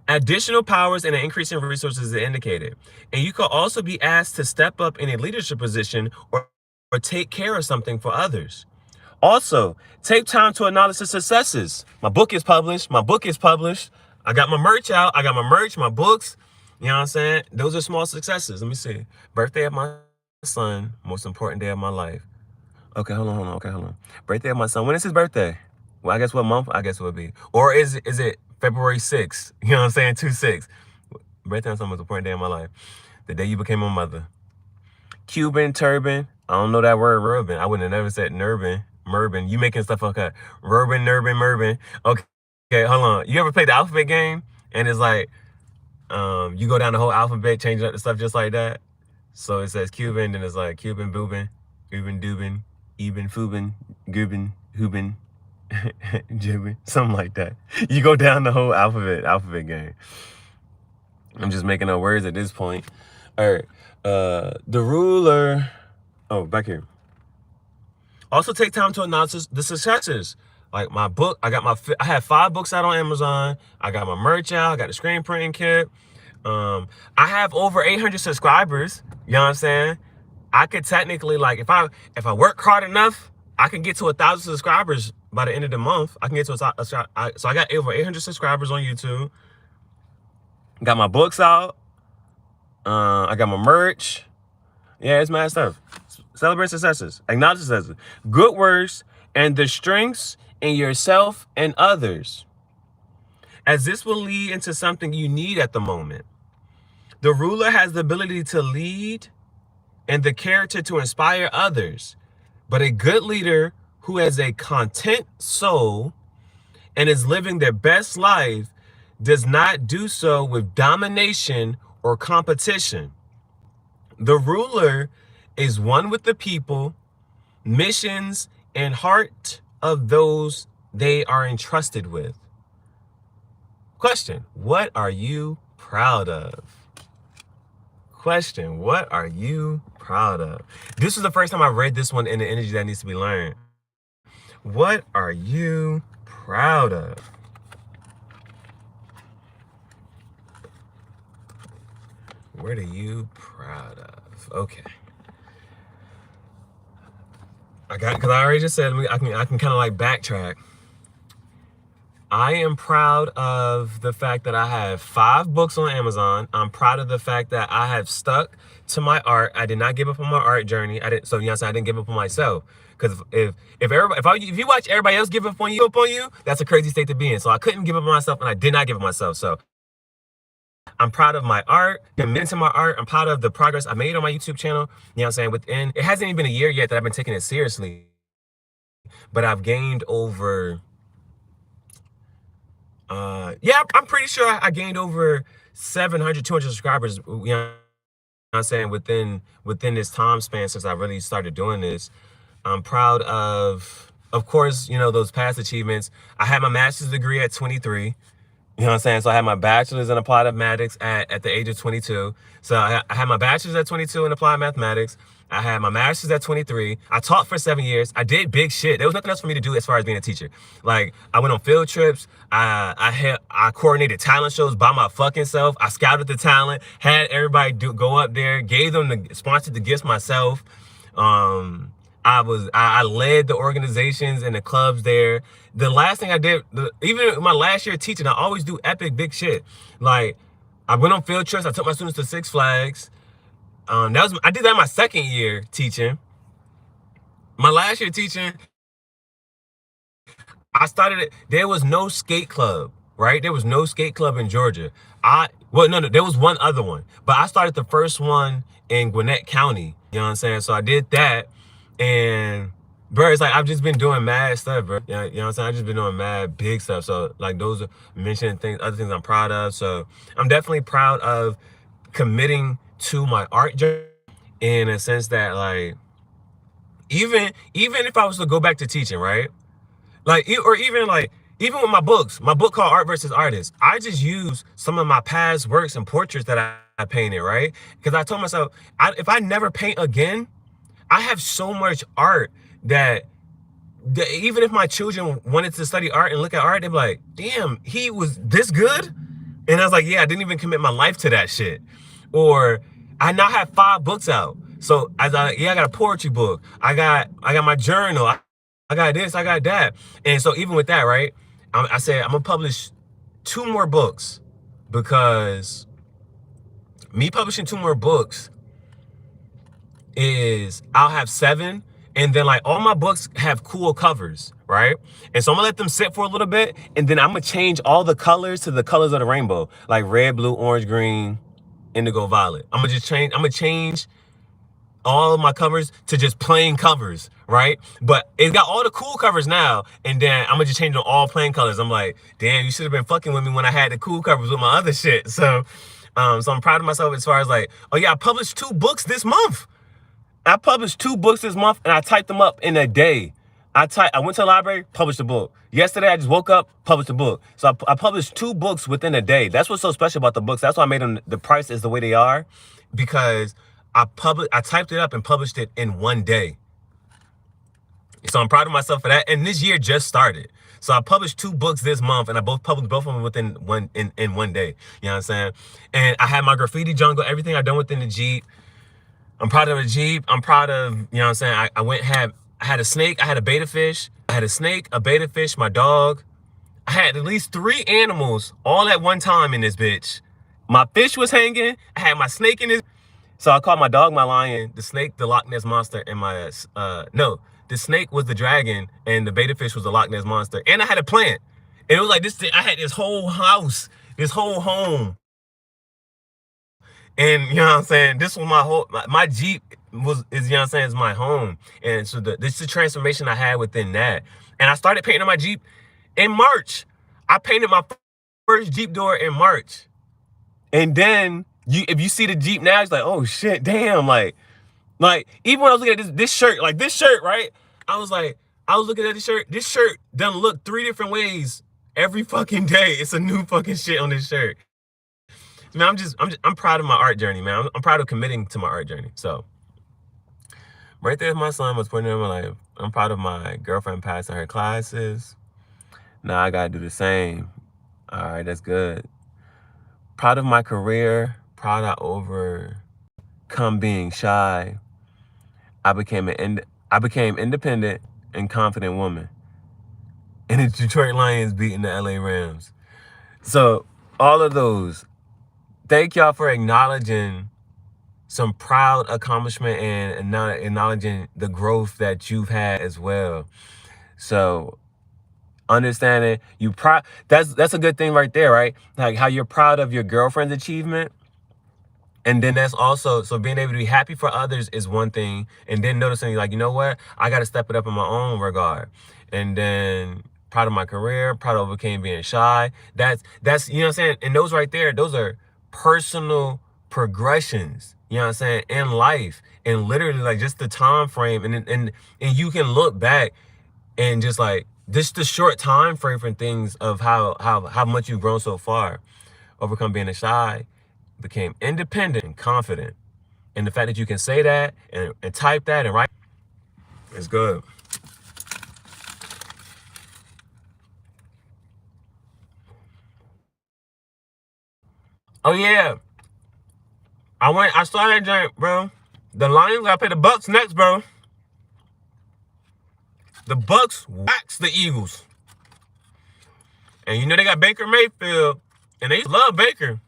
Additional powers and an increase in resources are indicated. And you could also be asked to step up in a leadership position or take care of something for others. Also, take time to acknowledge the successes. My book is published. I got my merch out. I got my merch, my books. You know what I'm saying? Those are small successes. Let me see. Birthday of my son. Most important day of my life. Okay, hold on. Birthday of my son. When is his birthday? Well, I guess what month? I guess it would be. Or is it February 6th? You know what I'm saying? 2/6. Birthday of my son, most important day of my life. The day you became a mother. Cuban, turban. I don't know that word, urban. I wouldn't have never said nerban. Merban. You making stuff like that. Urban, nerban, merban. Okay, hold on. You ever played the alphabet game? And it's like, you go down the whole alphabet, changing up the stuff just like that. So it says Cuban, then it's like Cuban, boobin, Uben, dubin, even, fubin, gubin, hubin, jibbin, something like that. You go down the whole alphabet game. I'm just making up words at this point. All right. The ruler. Oh, back here. Also take time to announce the successes. Like my book, I have 5 books out on Amazon. I got my merch out. I got the screen printing kit. I have over 800 subscribers. You know what I'm saying? I could technically, like, if I work hard enough, I can get to 1,000 subscribers by the end of the month. I can get to so I got over 800 subscribers on YouTube. Got my books out. I got my merch. Yeah, it's mad stuff. Celebrate successes. Acknowledge successes. Good words and the strengths in yourself and others, as this will lead into something you need at the moment. The ruler has the ability to lead and the character to inspire others, but a good leader who has a content soul and is living their best life does not do so with domination or competition. The ruler is one with the people, missions, and heart of those they are entrusted with. Question, what are you proud of? Question, what are you proud of? This is the first time I read this one in the energy that needs to be learned. What are you proud of? What are you proud of? Okay. Because I already just said, I can kind of like backtrack. I am proud of the fact that I have 5 books on Amazon. I'm proud of the fact that I have stuck to my art. I did not give up on my art journey. I didn't give up on myself. Because if you watch everybody else give up on you, that's a crazy state to be in. So I couldn't give up on myself, and I did not give up on myself. So I'm proud of my art, committed to my art. I'm proud of the progress I made on my YouTube channel. You know what I'm saying? It hasn't even been a year yet that I've been taking it seriously, but I've gained over. I'm pretty sure I gained over 700, 200 subscribers, you know what I'm saying, within this time span since I really started doing this. I'm proud of course, you know, those past achievements. I had my master's degree at 23. You know what I'm saying? So I had my bachelor's in applied mathematics at the age of 22. So I had my bachelor's at 22 in applied mathematics. I had my master's at 23. I taught for 7 years. I did big shit. There was nothing else for me to do as far as being a teacher. Like, I went on field trips. I coordinated talent shows by my fucking self. I scouted the talent, had everybody go up there, gave them sponsored the gifts myself. I led the organizations and the clubs there. The last thing I did, even my last year teaching, I always do epic big shit. Like, I went on field trips. I took my students to Six Flags. I did that my second year teaching. My last year teaching, I started it. There was no skate club, right? There was no skate club in Georgia. There was one other one, but I started the first one in Gwinnett County. You know what I'm saying? So I did that, and bro, it's like I've just been doing mad stuff, bro. You know what I'm saying? I've just been doing mad big stuff. So like those are mentioning things, other things I'm proud of. So I'm definitely proud of committing to my art journey, in a sense that, like, even if I was to go back to teaching, right? Like, or even with my book called Art versus Artist, I just use some of my past works and portraits that I painted, right? Because I told myself, if I never paint again, I have so much art that even if my children wanted to study art and look at art, they'd be like, damn, he was this good? And I was like, yeah, I didn't even commit my life to that shit. Or I now have 5 books out. So I got a poetry book. I got my journal. I got this, I got that. And so even with that, right, I said I'm gonna publish 2 more books, because me publishing 2 more books is, I'll have 7, and then like all my books have cool covers, right? And so I'm gonna let them sit for a little bit, and then I'm gonna change all the colors to the colors of the rainbow, like red, blue, orange, green, indigo, violet. I'm gonna change all of my covers to just plain covers, right? But it got all the cool covers now, and then I'm gonna just change them all plain colors. I'm like, damn, you should have been fucking with me when I had the cool covers with my other shit. So I'm proud of myself as far as like, oh yeah, I published 2 books this month. I published 2 books this month, and I typed them up in a day. I went to the library, published a book. Yesterday, I just woke up, published a book. So I published 2 books within a day. That's what's so special about the books. That's why I made them, the price is the way they are, because I typed it up and published it in 1 day. So I'm proud of myself for that. And this year just started. So I published 2 books this month, and I published both of them within in 1 day. You know what I'm saying? And I had my graffiti jungle, everything I done within the Jeep. I'm proud of the Jeep. I'm proud of, you know what I'm saying? I had a snake, I had a betta fish. I had a snake, a betta fish, my dog. I had at least 3 animals all at one time in this bitch. My fish was hanging. I had my snake in this. So I called my dog my lion, the snake the Loch Ness monster, and the snake was the dragon, and the betta fish was the Loch Ness monster. And I had a plant. And it was like this thing, I had this whole house, this whole home. And you know what I'm saying? This was my Jeep. is, you know what I'm saying, is my home. And so this is the transformation I had within that. And I started painting my Jeep in March. I painted my first Jeep door in March. And then if you see the Jeep now, it's like, oh shit, damn, like even when I was looking at this shirt, like this shirt, right? I was looking at this shirt done look 3 different ways every fucking day. It's a new fucking shit on this shirt. Man, I'm proud of my art journey, man. I'm proud of committing to my art journey. So right there's my son was putting in my life. I'm proud of my girlfriend passing her classes. Now I gotta do the same. All right, that's good. Proud of my career. Proud I overcome being shy. I became independent and confident woman. And the Detroit Lions beating the LA Rams. So all of those, thank y'all for acknowledging some proud accomplishment and acknowledging the growth that you've had as well. So understanding that's a good thing right there, right? Like how you're proud of your girlfriend's achievement. And then that's also, so being able to be happy for others is one thing. And then noticing like, you know what? I got to step it up in my own regard. And then proud of my career, proud of overcame being shy. That's, you know what I'm saying? And those right there, those are personal progressions, you know what I'm saying, in life. And literally like just the time frame. And you can look back and just like, this the short time frame for things of how much you've grown so far. Overcome being shy, became independent and confident. And the fact that you can say that and type that and write is good. Oh yeah. I started that joint, bro. The Lions gotta play the Bucks next, bro. The Bucks wax the Eagles. And you know they got Baker Mayfield. And they love Baker.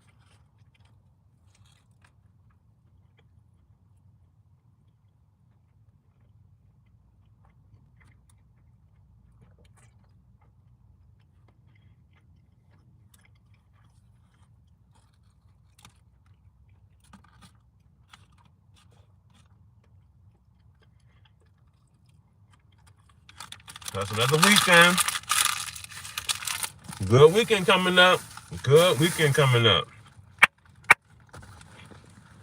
That's another weekend. Good weekend coming up. Good weekend coming up.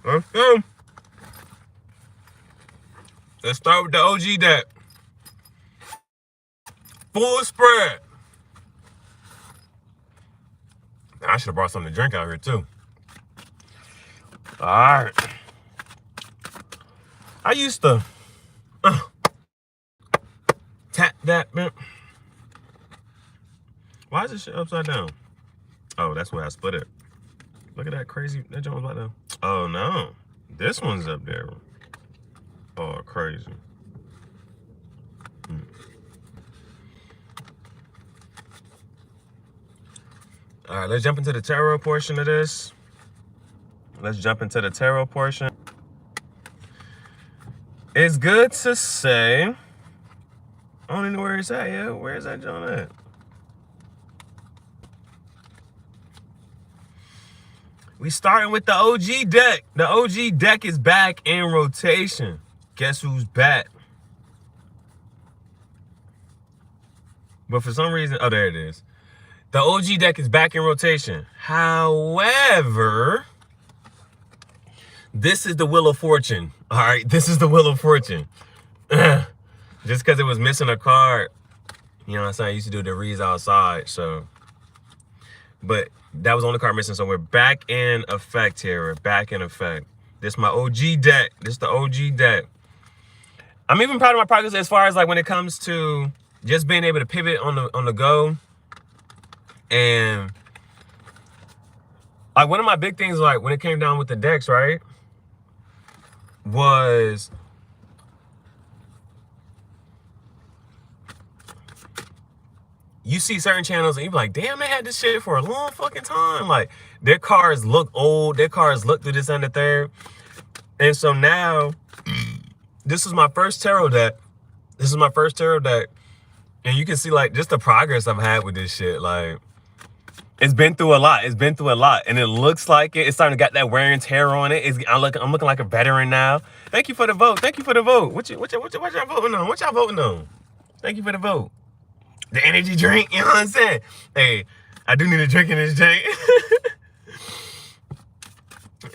Let's go. Let's start with the OG deck. Full spread. I should have brought something to drink out here too. All right. I used to tap that, man. Why is this shit upside down? Oh, that's where I split it. Look at that crazy, that joint was about to. Oh no, this one's up there. Oh, crazy. All right, let's jump into the tarot portion of this. It's good to say. I don't even know where it's at, yeah? Where is that joint at? We starting with the OG deck. The OG deck is back in rotation. Guess who's back? But for some reason, oh, there it is. The OG deck is back in rotation. However, this is the Wheel of Fortune. All right, this is the Wheel of Fortune. Just because it was missing a card, you know what I'm saying? I used to do the reads outside, so. But that was the only card missing, so we're back in effect here. We're back in effect. This is my OG deck. This is the OG deck. I'm even proud of my progress as far as like when it comes to just being able to pivot on the go. And like one of my big things, like when it came down with the decks, right, was you see certain channels and you be like, damn, they had this shit for a long fucking time. Like their cards look old. Their cards look through this and the third. And so now this is my first tarot deck. And you can see like just the progress I've had with this shit. Like It's been through a lot. It's been through a lot, and it looks like it. It's starting to got that wear and tear on it. I'm looking like a veteran now. Thank you for the vote. Thank you for the vote. What y'all voting on? What y'all voting on? Thank you for the vote. The energy drink. You know what I'm saying? Hey, I do need a drink in this drink.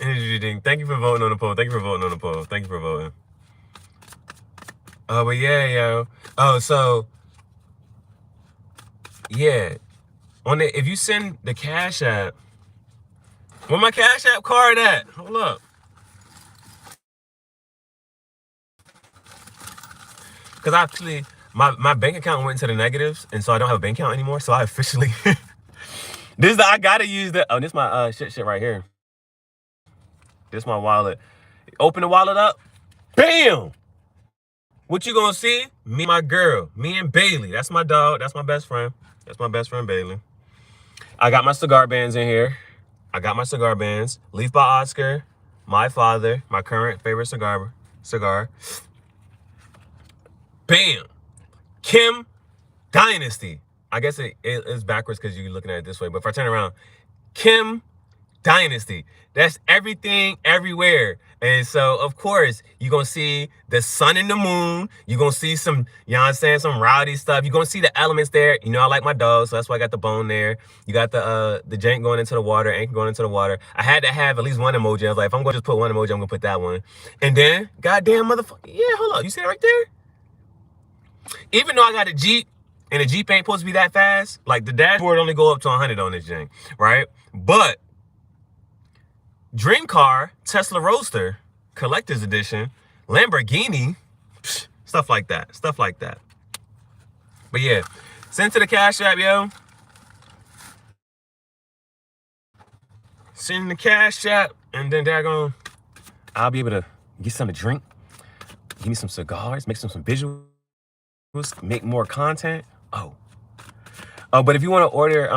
Energy drink. Thank you for voting on the poll. Thank you for voting on the poll. Thank you for voting. Oh, but yeah, yo. Oh, so yeah. If you send the Cash App, where my Cash App card at? Hold up. Because actually, my bank account went into the negatives, and so I don't have a bank account anymore. So I officially, I gotta use the. Oh, this my shit right here. This my wallet. Open the wallet up. Bam. What you gonna see? Me and my girl. Me and Bailey. That's my dog. That's my best friend. That's my best friend, Bailey. I got my cigar bands in here. I got my cigar bands. Leaf by Oscar. My father. My current favorite cigar. Bam. Kim Dynasty. I guess it's backwards because you're looking at it this way. But if I turn around, Kim Dynasty. That's everything, everywhere. And so, of course, you're going to see the sun and the moon. You're going to see some, you know what I'm saying, some rowdy stuff. You're going to see the elements there. You know, I like my dog, so that's why I got the bone there. You got the jank going into the water, Anchor going into the water. I had to have at least one emoji. I was like, if I'm going to just put one emoji, I'm going to put that one. And then, goddamn motherfucker. Yeah, hold up. You see that right there? Even though I got a Jeep, and the Jeep ain't supposed to be that fast, like the dashboard only go up to 100 on this jank, right? But Dream Car, Tesla Roadster, Collector's Edition, Lamborghini, stuff like that. But yeah, send to the Cash App, yo. Send the Cash App, and then daggone, I'll be able to get something to drink, give me some cigars, make some visuals, make more content. Oh, but if you want to order,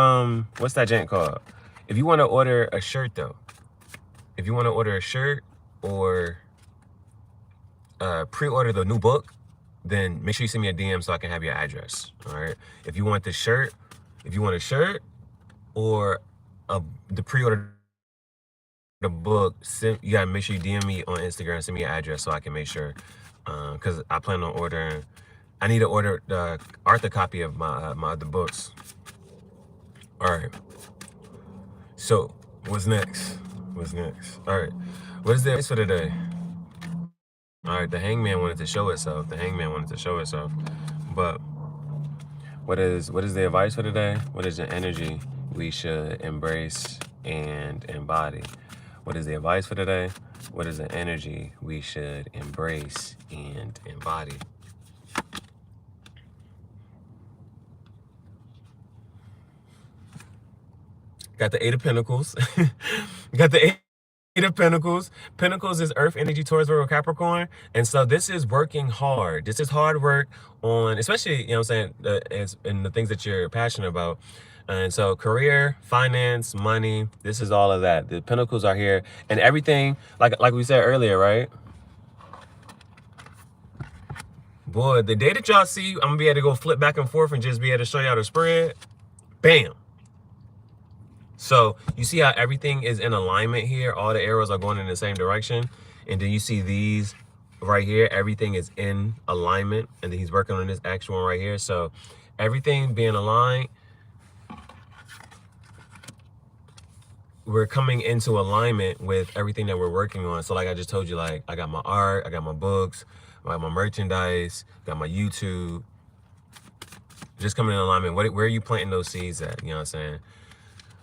what's that jank called? If you want to order a shirt, though, if you want to order a shirt or pre-order the new book, then make sure you send me a DM so I can have your address. All right. If you want a shirt or the pre-order the book, you gotta make sure you DM me on Instagram and send me your address so I can make sure. Because I plan on ordering. I need to order the Arthur copy of my other books. All right. So what's next? All right. What is the advice for today? All right. The Hangman wanted to show itself. But what is the advice for today? What is the energy we should embrace and embody? What is the advice for today? What is the energy we should embrace and embody? Got the Eight of Pentacles. Got the Eight of Pentacles. Pentacles is Earth energy towards Virgo Capricorn. And so this is working hard. This is hard work on, especially, you know what I'm saying, in the things that you're passionate about. And so career, finance, money, this is all of that. The Pentacles are here. And everything, like we said earlier, right? Boy, the day that y'all see, I'm going to be able to go flip back and forth and just be able to show y'all the spread. Bam. So you see how everything is in alignment here. All the arrows are going in the same direction. And then you see these right here. Everything is in alignment. And then he's working on this actual one right here. So everything being aligned, we're coming into alignment with everything that we're working on. So like I just told you, like I got my art, I got my books, I got my merchandise, got my YouTube. Just coming in alignment. Where are you planting those seeds at? You know what I'm saying?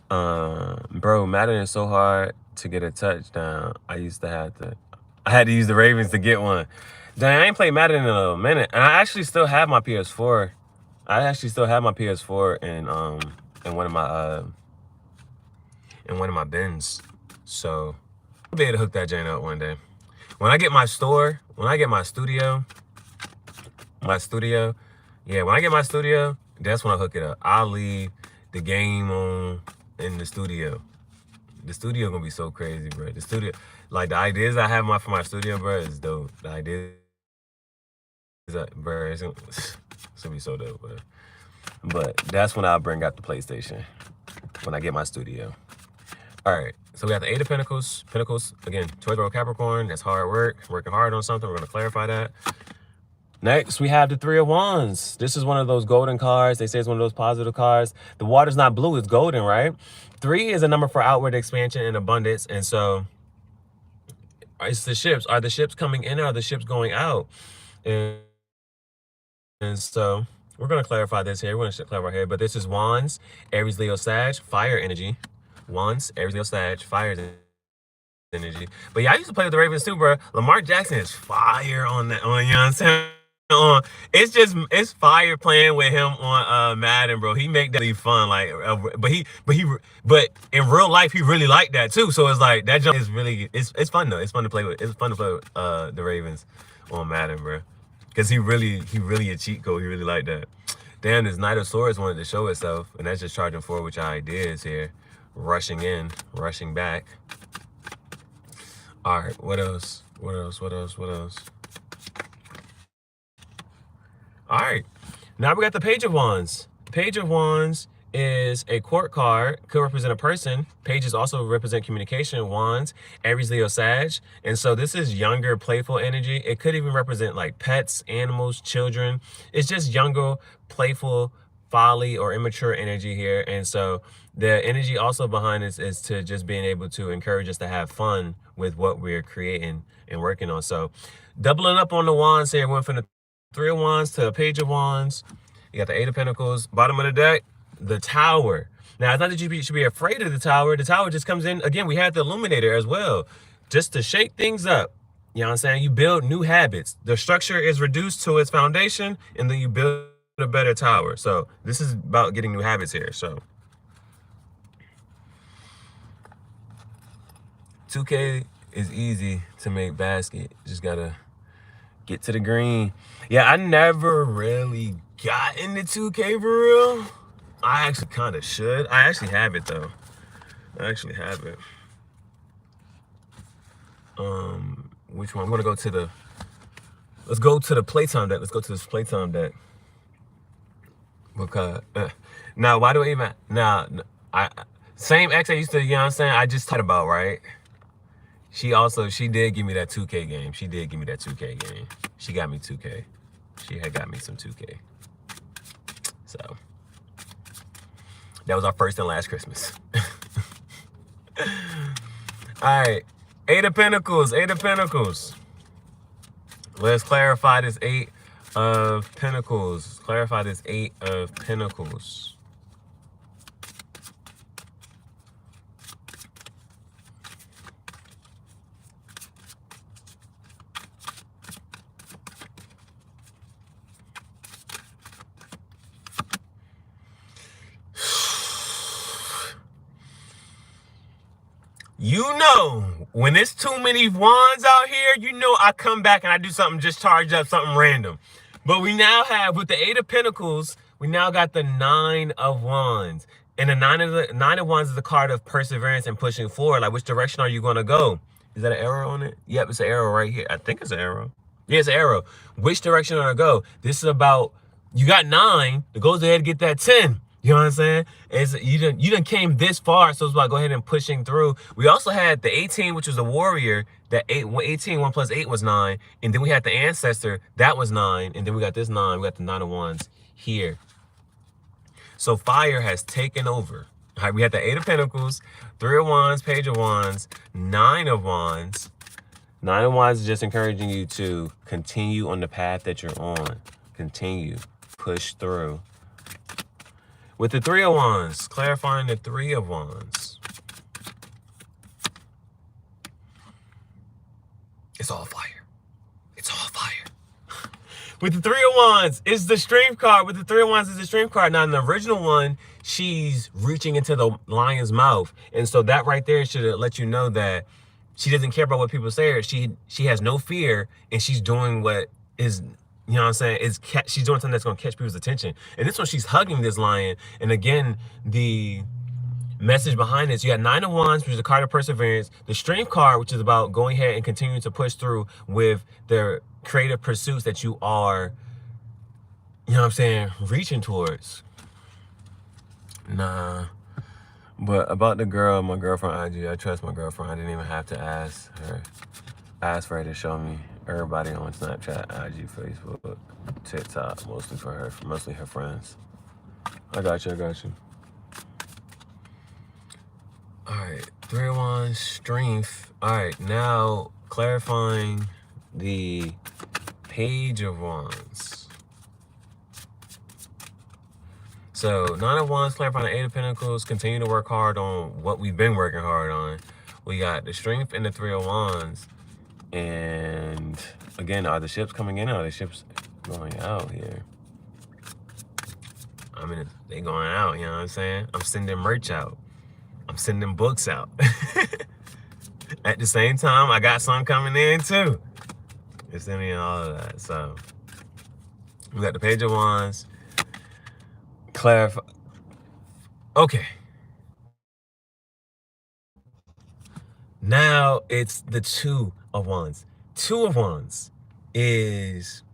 Bro, Madden is so hard to get a touchdown. I had to use the Ravens to get one. Dang, I ain't played Madden in a minute. And I actually still have my PS4. In one of my bins. So I'll be able to hook that joint up one day. When I get my studio, that's when I hook it up. I'll leave the game on in the studio. The studio gonna be so crazy, bro. The studio, like the ideas I have for my studio, bro, is dope. The ideas, bro, it's gonna be so dope, bro. But that's when I'll bring out the PlayStation. when I get my studio. All right, so we got the Eight of Pentacles. Pentacles, again, 12-year-old Capricorn. That's hard work, working hard on something. We're going to clarify that. Next, we have the Three of Wands. This is one of those golden cards. They say it's one of those positive cards. The water's not blue, it's golden, right? 3 is a number for outward expansion and abundance. And so it's the ships. Are the ships coming in or are the ships going out? And so we're going to clarify this here. We're going to clarify here. But this is Wands, Aries, Leo, Sag, fire energy. Wands, Aries, Leo, Sag, fire energy. But yeah, I used to play with the Ravens too, bro. Lamar Jackson is fire on that. You know what I'm saying? It's fire playing with him on Madden, bro. He make that really fun, like, but in real life he really like that too. So it's like that jump is really it's fun though. It's fun to play with. It's fun to play with the Ravens on Madden, bro, because he really a cheat code. He really like that. Damn, this Knight of Swords wanted to show itself, and that's just charging forward with your ideas here, rushing in, rushing back. All right, what else? What else? What else? What else? All right, now we got the Page of Wands. Page of Wands is a court card, could represent a person. Pages also represent communication. Wands, Aries, Leo, Sag. And so this is younger, playful energy. It could even represent like pets, animals, children. It's just younger, playful, folly or immature energy here. And so the energy also behind this is to just being able to encourage us to have fun with what we're creating and working on. So doubling up on the wands here, went from the Three of Wands to a Page of Wands. You got the Eight of Pentacles. Bottom of the deck, the Tower. Now, it's not that you should be afraid of the Tower. The Tower just comes in. Again, we had the Illuminator as well, just to shake things up. You know what I'm saying? You build new habits. The structure is reduced to its foundation, and then you build a better tower. So this is about getting new habits here. So 2K is easy to make basket. Just gotta get to the green. Yeah, I never really got into 2K for real. I actually kind of should. I actually have it though. I actually have it. Which one? I'm gonna go to the. Let's go to the playtime deck. Let's go to this playtime deck. Because now, why do I even now? Same ex I used to. You know what I'm saying? I just talked about, right? She did give me that 2K game. She did give me that 2K game. She got me 2K. She had got me some 2K. So that was our first and last Christmas. All right, Eight of Pentacles. Eight of Pentacles. Let's clarify this Eight of Pentacles. Clarify this Eight of Pentacles. You know, when it's too many wands out here, you know I come back and I do something, just charge up something random. But we now have, with the Eight of Pentacles, we now got the Nine of Wands. And the Nine of Wands is the card of perseverance and pushing forward. Like, which direction are you going to go? Is that an arrow on it? Yep, it's an arrow right here. I think it's an arrow. Yeah, it's an arrow. Which direction are you going to go? This is about, you got 9, it goes ahead and get that 10. You know what I'm saying? You done came this far, so it's about go ahead and pushing through. We also had the 18, which was the warrior. That 18, 1 plus 8 was 9. And then we had the ancestor, that was 9. And then we got this 9, we got the Nine of Wands here. So fire has taken over. All right, we had the Eight of Pentacles, Three of Wands, Page of Wands, Nine of Wands. Nine of Wands is just encouraging you to continue on the path that you're on. Continue, push through. With the Three of Wands, clarifying the Three of Wands. It's all fire. It's all fire. With the Three of Wands, it's the Strength card. With the Three of Wands, it's the Strength card. Now, in the original one, she's reaching into the lion's mouth. And so that right there should let you know that she doesn't care about what people say. She has no fear, and she's doing what is... You know what I'm saying? She's doing something that's going to catch people's attention. And this one, she's hugging this lion. And again, the message behind this, you got Nine of Wands, which is a card of perseverance. The Strength card, which is about going ahead and continuing to push through with the creative pursuits that you are, you know what I'm saying, reaching towards. Nah. But about the girl, my girlfriend IG, I trust my girlfriend. I didn't even have to ask for her to show me everybody on Snapchat, IG, Facebook, TikTok, mostly her friends. I got you. All right, 3 of Wands, Strength. All right, now clarifying the Page of Wands. So 9 of Wands, clarifying the 8 of Pentacles. Continue to work hard on what we've been working hard on. We got the Strength and the 3 of Wands. And again, are the ships coming in or are the ships going out here? I mean, they going out, you know what I'm saying? I'm sending merch out. I'm sending books out. At the same time, I got some coming in too. It's sending all of that. So we got the Page of Wands. Clarify. Okay. Now it's the 2 of Wands. 2 of Wands is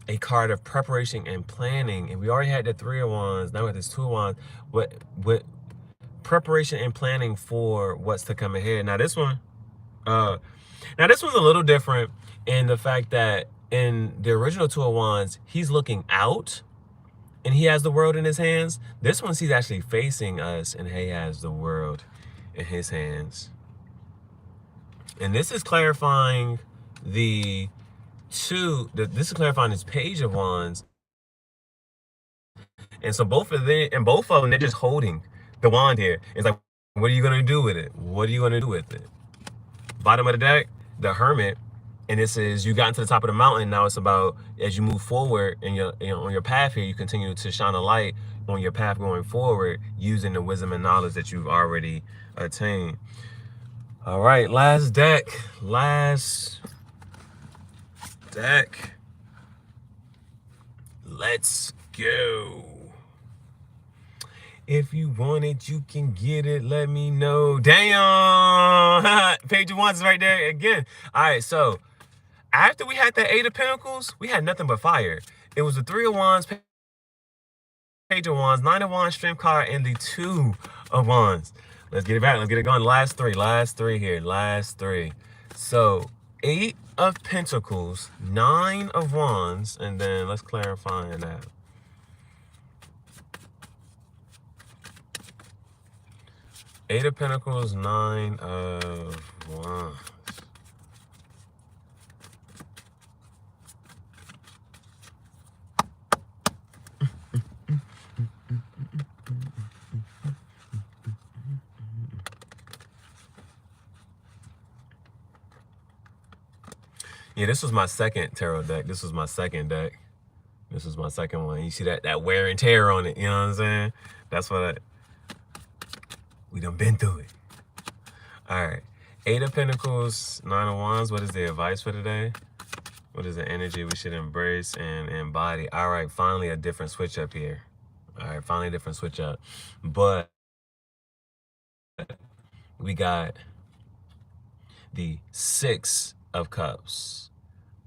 a card of preparation and planning. And we already had the 3 of Wands. Now with this 2 of Wands. What preparation and planning for what's to come ahead. Now this one's a little different in the fact that in the original 2 of Wands, he's looking out and he has the world in his hands. This one, he's actually facing us and he has the world in his hands. And this is clarifying this is clarifying his Page of Wands. And so both of them, they're just holding the wand here. It's like, what are you going to do with it? What are you going to do with it? Bottom of the deck, the Hermit. And this is, you got to the top of the mountain. Now it's about, as you move forward on your path here, you continue to shine a light on your path going forward using the wisdom and knowledge that you've already attained. All right, last deck. Let's go. If you want it, you can get it. Let me know. Damn. Page of Wands is right there again. All right, so after we had that 8 of Pentacles, we had nothing but fire. It was the 3 of Wands, Page of Wands, 9 of Wands, Strength card, and the 2 of Wands. Let's get it back. Let's get it going. Last three here. Last 3. So 8 of Pentacles, 9 of Wands, and then let's clarify that. 8 of Pentacles, 9 of Wands. Yeah, this was my second tarot deck. This was my second deck. This was my second one. You see that wear and tear on it, you know what I'm saying? That's what we done been through it. All right. 8 of Pentacles, 9 of Wands. What is the advice for today? What is the energy we should embrace and embody? All right, finally a different switch up here. All right, finally a different switch up. But we got the 6 of Cups.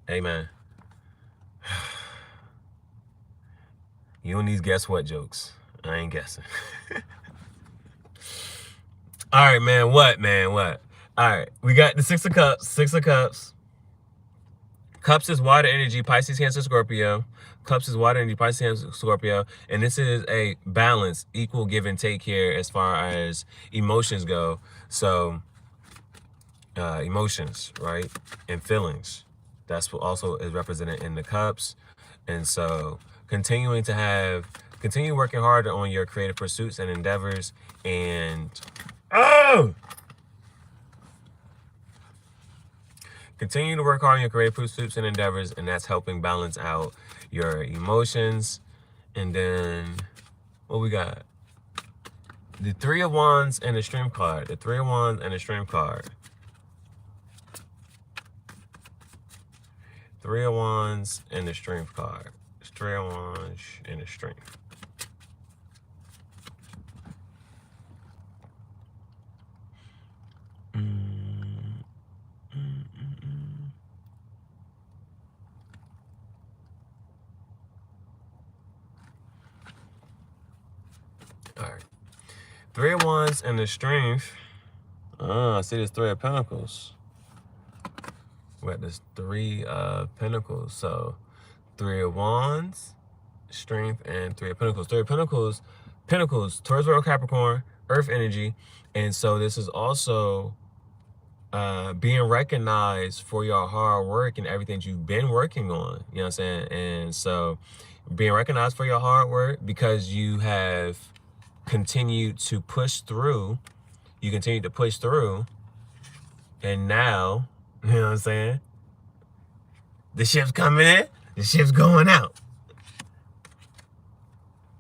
Hey, man. You don't need guess what jokes. I ain't guessing. All right, man. What? All right, we got the 6 of Cups. 6 of Cups. Cups is water energy, Pisces, Cancer, Scorpio. Cups is water energy, Pisces, Cancer, Scorpio. And this is a balance, equal give and take here as far as emotions go. So, emotions, right? And feelings. That's what also is represented in the Cups. And so, continue working harder on your creative pursuits and endeavors. And, continue to work hard on your creative pursuits and endeavors, and that's helping balance out your emotions. And then, what we got? The 3 of Wands and the Strength card. The 3 of Wands and the Strength card. 3 of Wands and the Strength card. 3 of Wands and the Strength. All right. Three of Wands and the Strength. I see this Three of Pentacles. We're at this Three of Pentacles. So Three of Wands, Strength, and Three of Pentacles. Three of Pentacles, Taurus, Virgo, Capricorn, Earth energy. And so this is also being recognized for your hard work and everything that you've been working on. You know what I'm saying? And so being recognized for your hard work because you have continued to push through. You continue to push through. And now, you know what I'm saying? The ship's coming in, the ship's going out.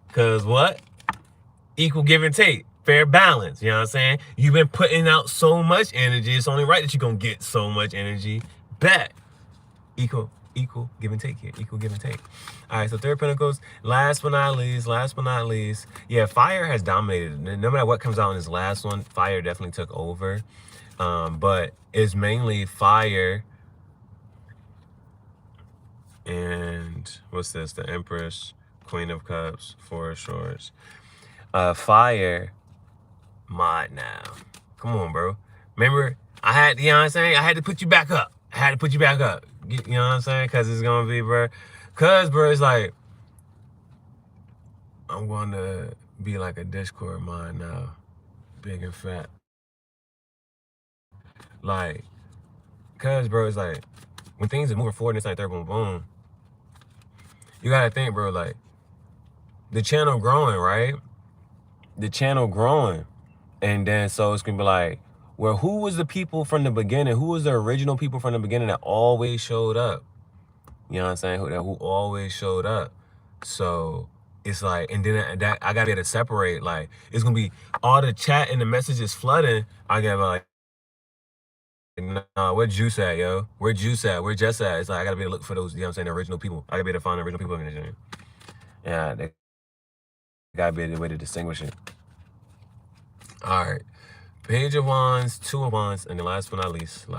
Because what? Equal give and take. Fair balance. You know what I'm saying? You've been putting out so much energy. It's only right that you're going to get so much energy back. Equal give and take here. Equal give and take. All right, so Three of Pentacles. Last but not least. Yeah, fire has dominated. No matter what comes out in this last one, fire definitely took over. But it's mainly fire. And what's this? The Empress, Queen of Cups, Four of Swords. Fire mod now. Come on, bro. Remember, I had, you know what I'm saying? I had to put you back up. You know what I'm saying? Because it's going to be, bro. Because, bro, it's like, I'm going to be like a Discord mod now. Big and fat. Like, because, bro, it's like, when things are moving forward, it's like third boom, boom. You got to think, bro, like, the channel growing, right? The channel growing. And then so it's gonna be like, well, who was the people from the beginning? Who was the original people from the beginning that always showed up? You know what I'm saying? Who always showed up. So it's like, and then that I gotta be able to separate. Like, it's gonna be all the chat and the messages flooding. I gotta be like, nah, where Juice at, yo? Where Juice at? Where Jess at? It's like I gotta be able to look for those, you know what I'm saying, the original people. I gotta be able to find the original people in the journey. Yeah, they gotta be a way to distinguish it. All right, Page of Wands, Two of Wands, and then last but not least. Well,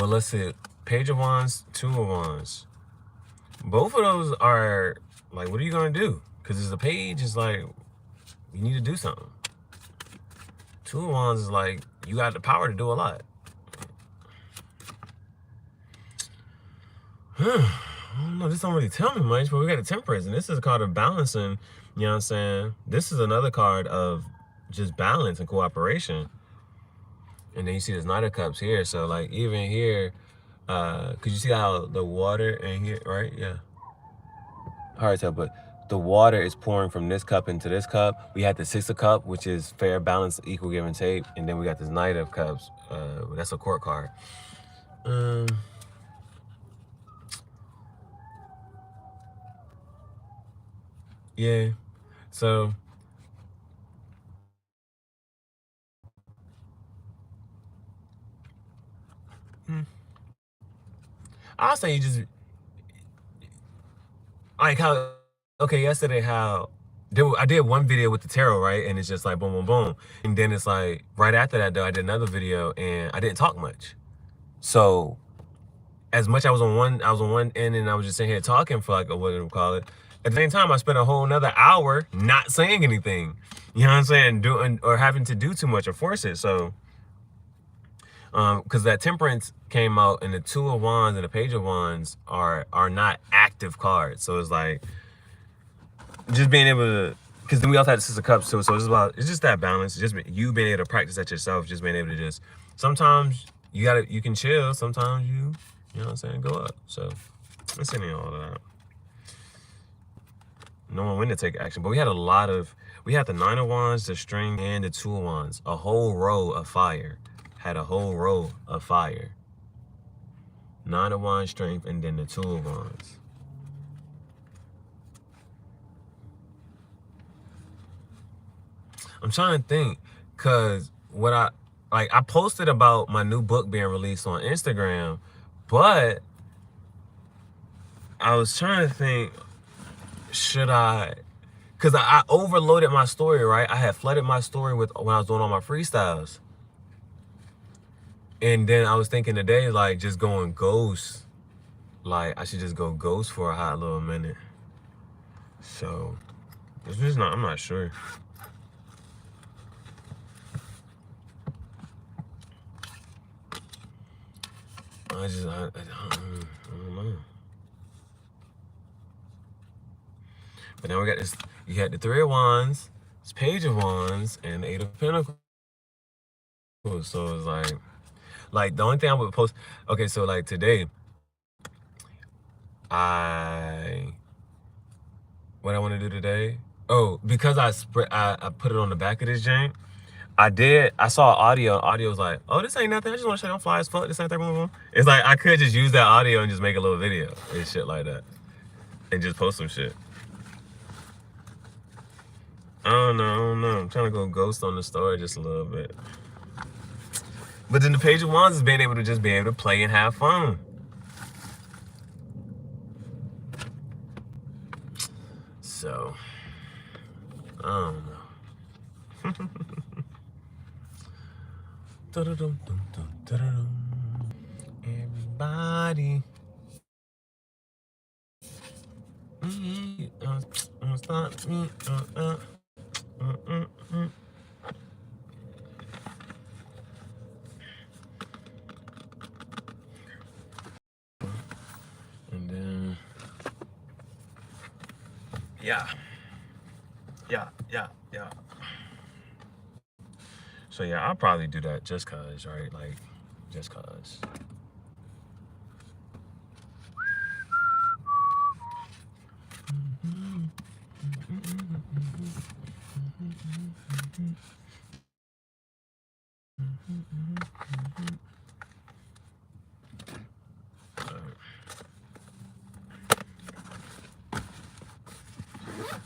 let's see. Page of Wands, Two of Wands. Both of those are like, what are you gonna do? Because it's a page, is like, you need to do something. Two of Wands is like, you got the power to do a lot. I don't know, this don't really tell me much, but we got a Temperance, and this is a card of balancing, you know what I'm saying? This is another card of just balance and cooperation. And then you see this Knight of Cups here, so like even here, cause you see how the water in here, right? Yeah. Hard to tell, but the water is pouring from this cup into this cup. We had the Six of Cups, which is fair, balance, equal give and take, and then we got this Knight of Cups. That's a court card. Yeah, so I'll say you just like how, okay, yesterday how I did one video with the tarot, right? And it's just like boom, boom, boom. And then it's like right after that though, I did another video and I didn't talk much. So as much I was on one end and I was just sitting here talking for like, what do you call it? At the same time, I spent a whole another hour not saying anything. You know what I'm saying? Doing or having to do too much or force it. So, because that Temperance came out and the Two of Wands and the Page of Wands are not active cards. So it's like just being able to, because then we also had the Six of Cups too. So it's just that balance. Just you being able to practice that yourself. Just being able to just, sometimes you can chill. Sometimes you know what I'm saying, go up. So it's any all of that. No one when to take action, but we had the Nine of Wands, the String, and the Two of Wands. A whole row of fire. Had a whole row of fire. Nine of Wands, Strength, and then the Two of Wands. I'm trying to think, cause what I posted about my new book being released on Instagram, but I was trying to think, should I, because I overloaded my story, right? I had flooded my story with when I was doing all my freestyles. And then I was thinking today, like, just going ghost like I should just go ghost for a hot little minute. So it's just not. I'm not sure. I don't know. But now we got this. You had the Three of Wands, this Page of Wands, and the Eight of Pentacles. So it's like the only thing I would post. Okay, so like today, what I want to do today. Oh, because I put it on the back of this jank. I saw audio. Audio was like, oh, this ain't nothing. I just want to show you I'm fly as fuck. This ain't that. It's like I could just use that audio and just make a little video and shit like that, and just post some shit. I don't know. I'm trying to go ghost on the story just a little bit. But then the Page of Wands is being able to just be able to play and have fun. So, I don't know. Everybody. Stop me. And then, yeah. So yeah, I'll probably do that just cause, right? Like, just cause.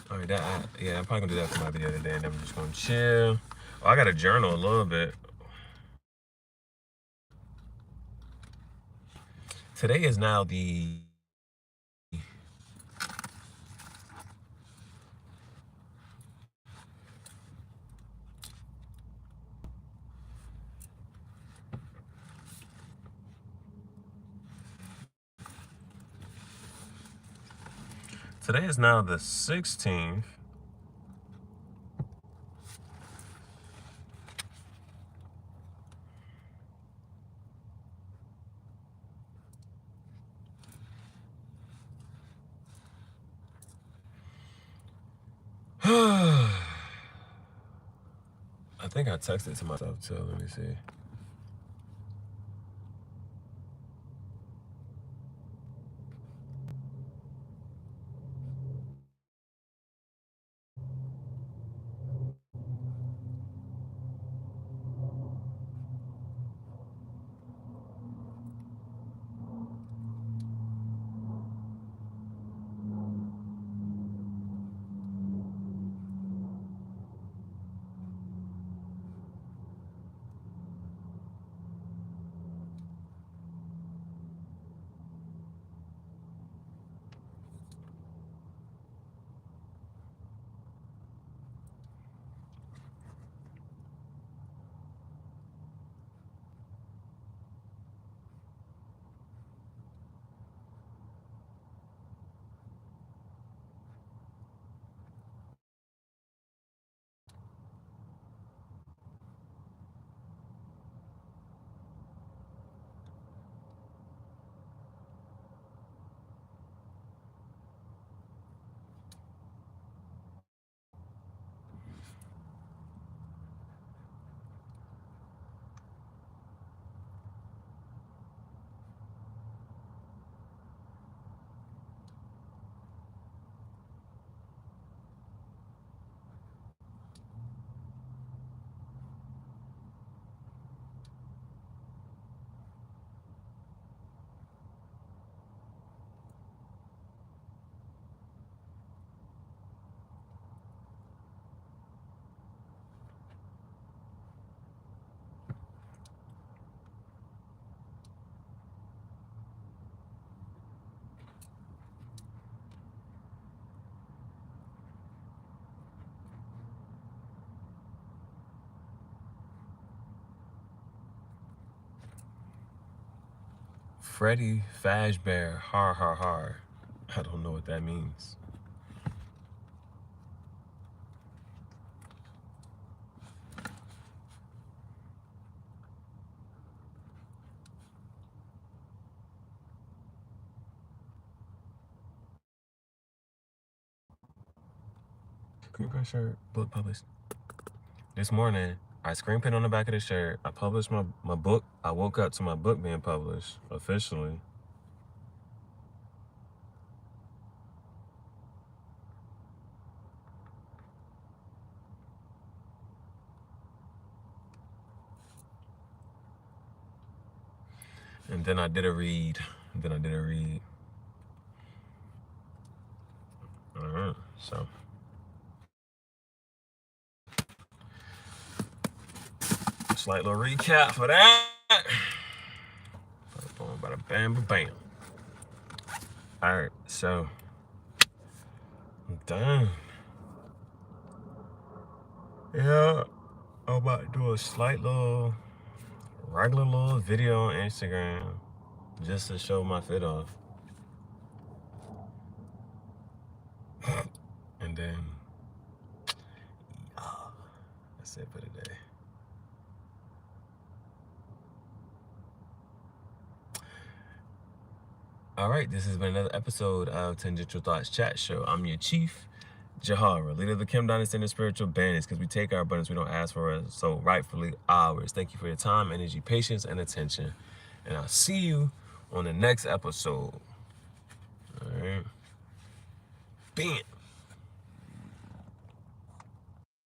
All right, I'm probably gonna do that for my video today, and then I'm just gonna chill. Oh, I gotta journal a little bit. Today is now the Today is now the 16th. I think I texted to myself too. Let me see. Freddy Fazbear, har har har. I don't know what that means. Screen print shirt, book published. This morning, I screen print on the back of the shirt. I published my book. I woke up to my book being published officially. And then I did a read. So slight little recap for that. Bada bam, bam. All right, so I'm done. Yeah, I'm about to do a slight little, regular little video on Instagram just to show my fit off. And then, that's it for today. All right, this has been another episode of Tangential Thoughts Chat Show. I'm your chief, JaHaRaa, leader of the Kim Dynasty and the Spiritual Bandits, because we take our abundance, we don't ask for it, so rightfully ours. Thank you for your time, energy, patience, and attention. And I'll see you on the next episode. All right. Bam.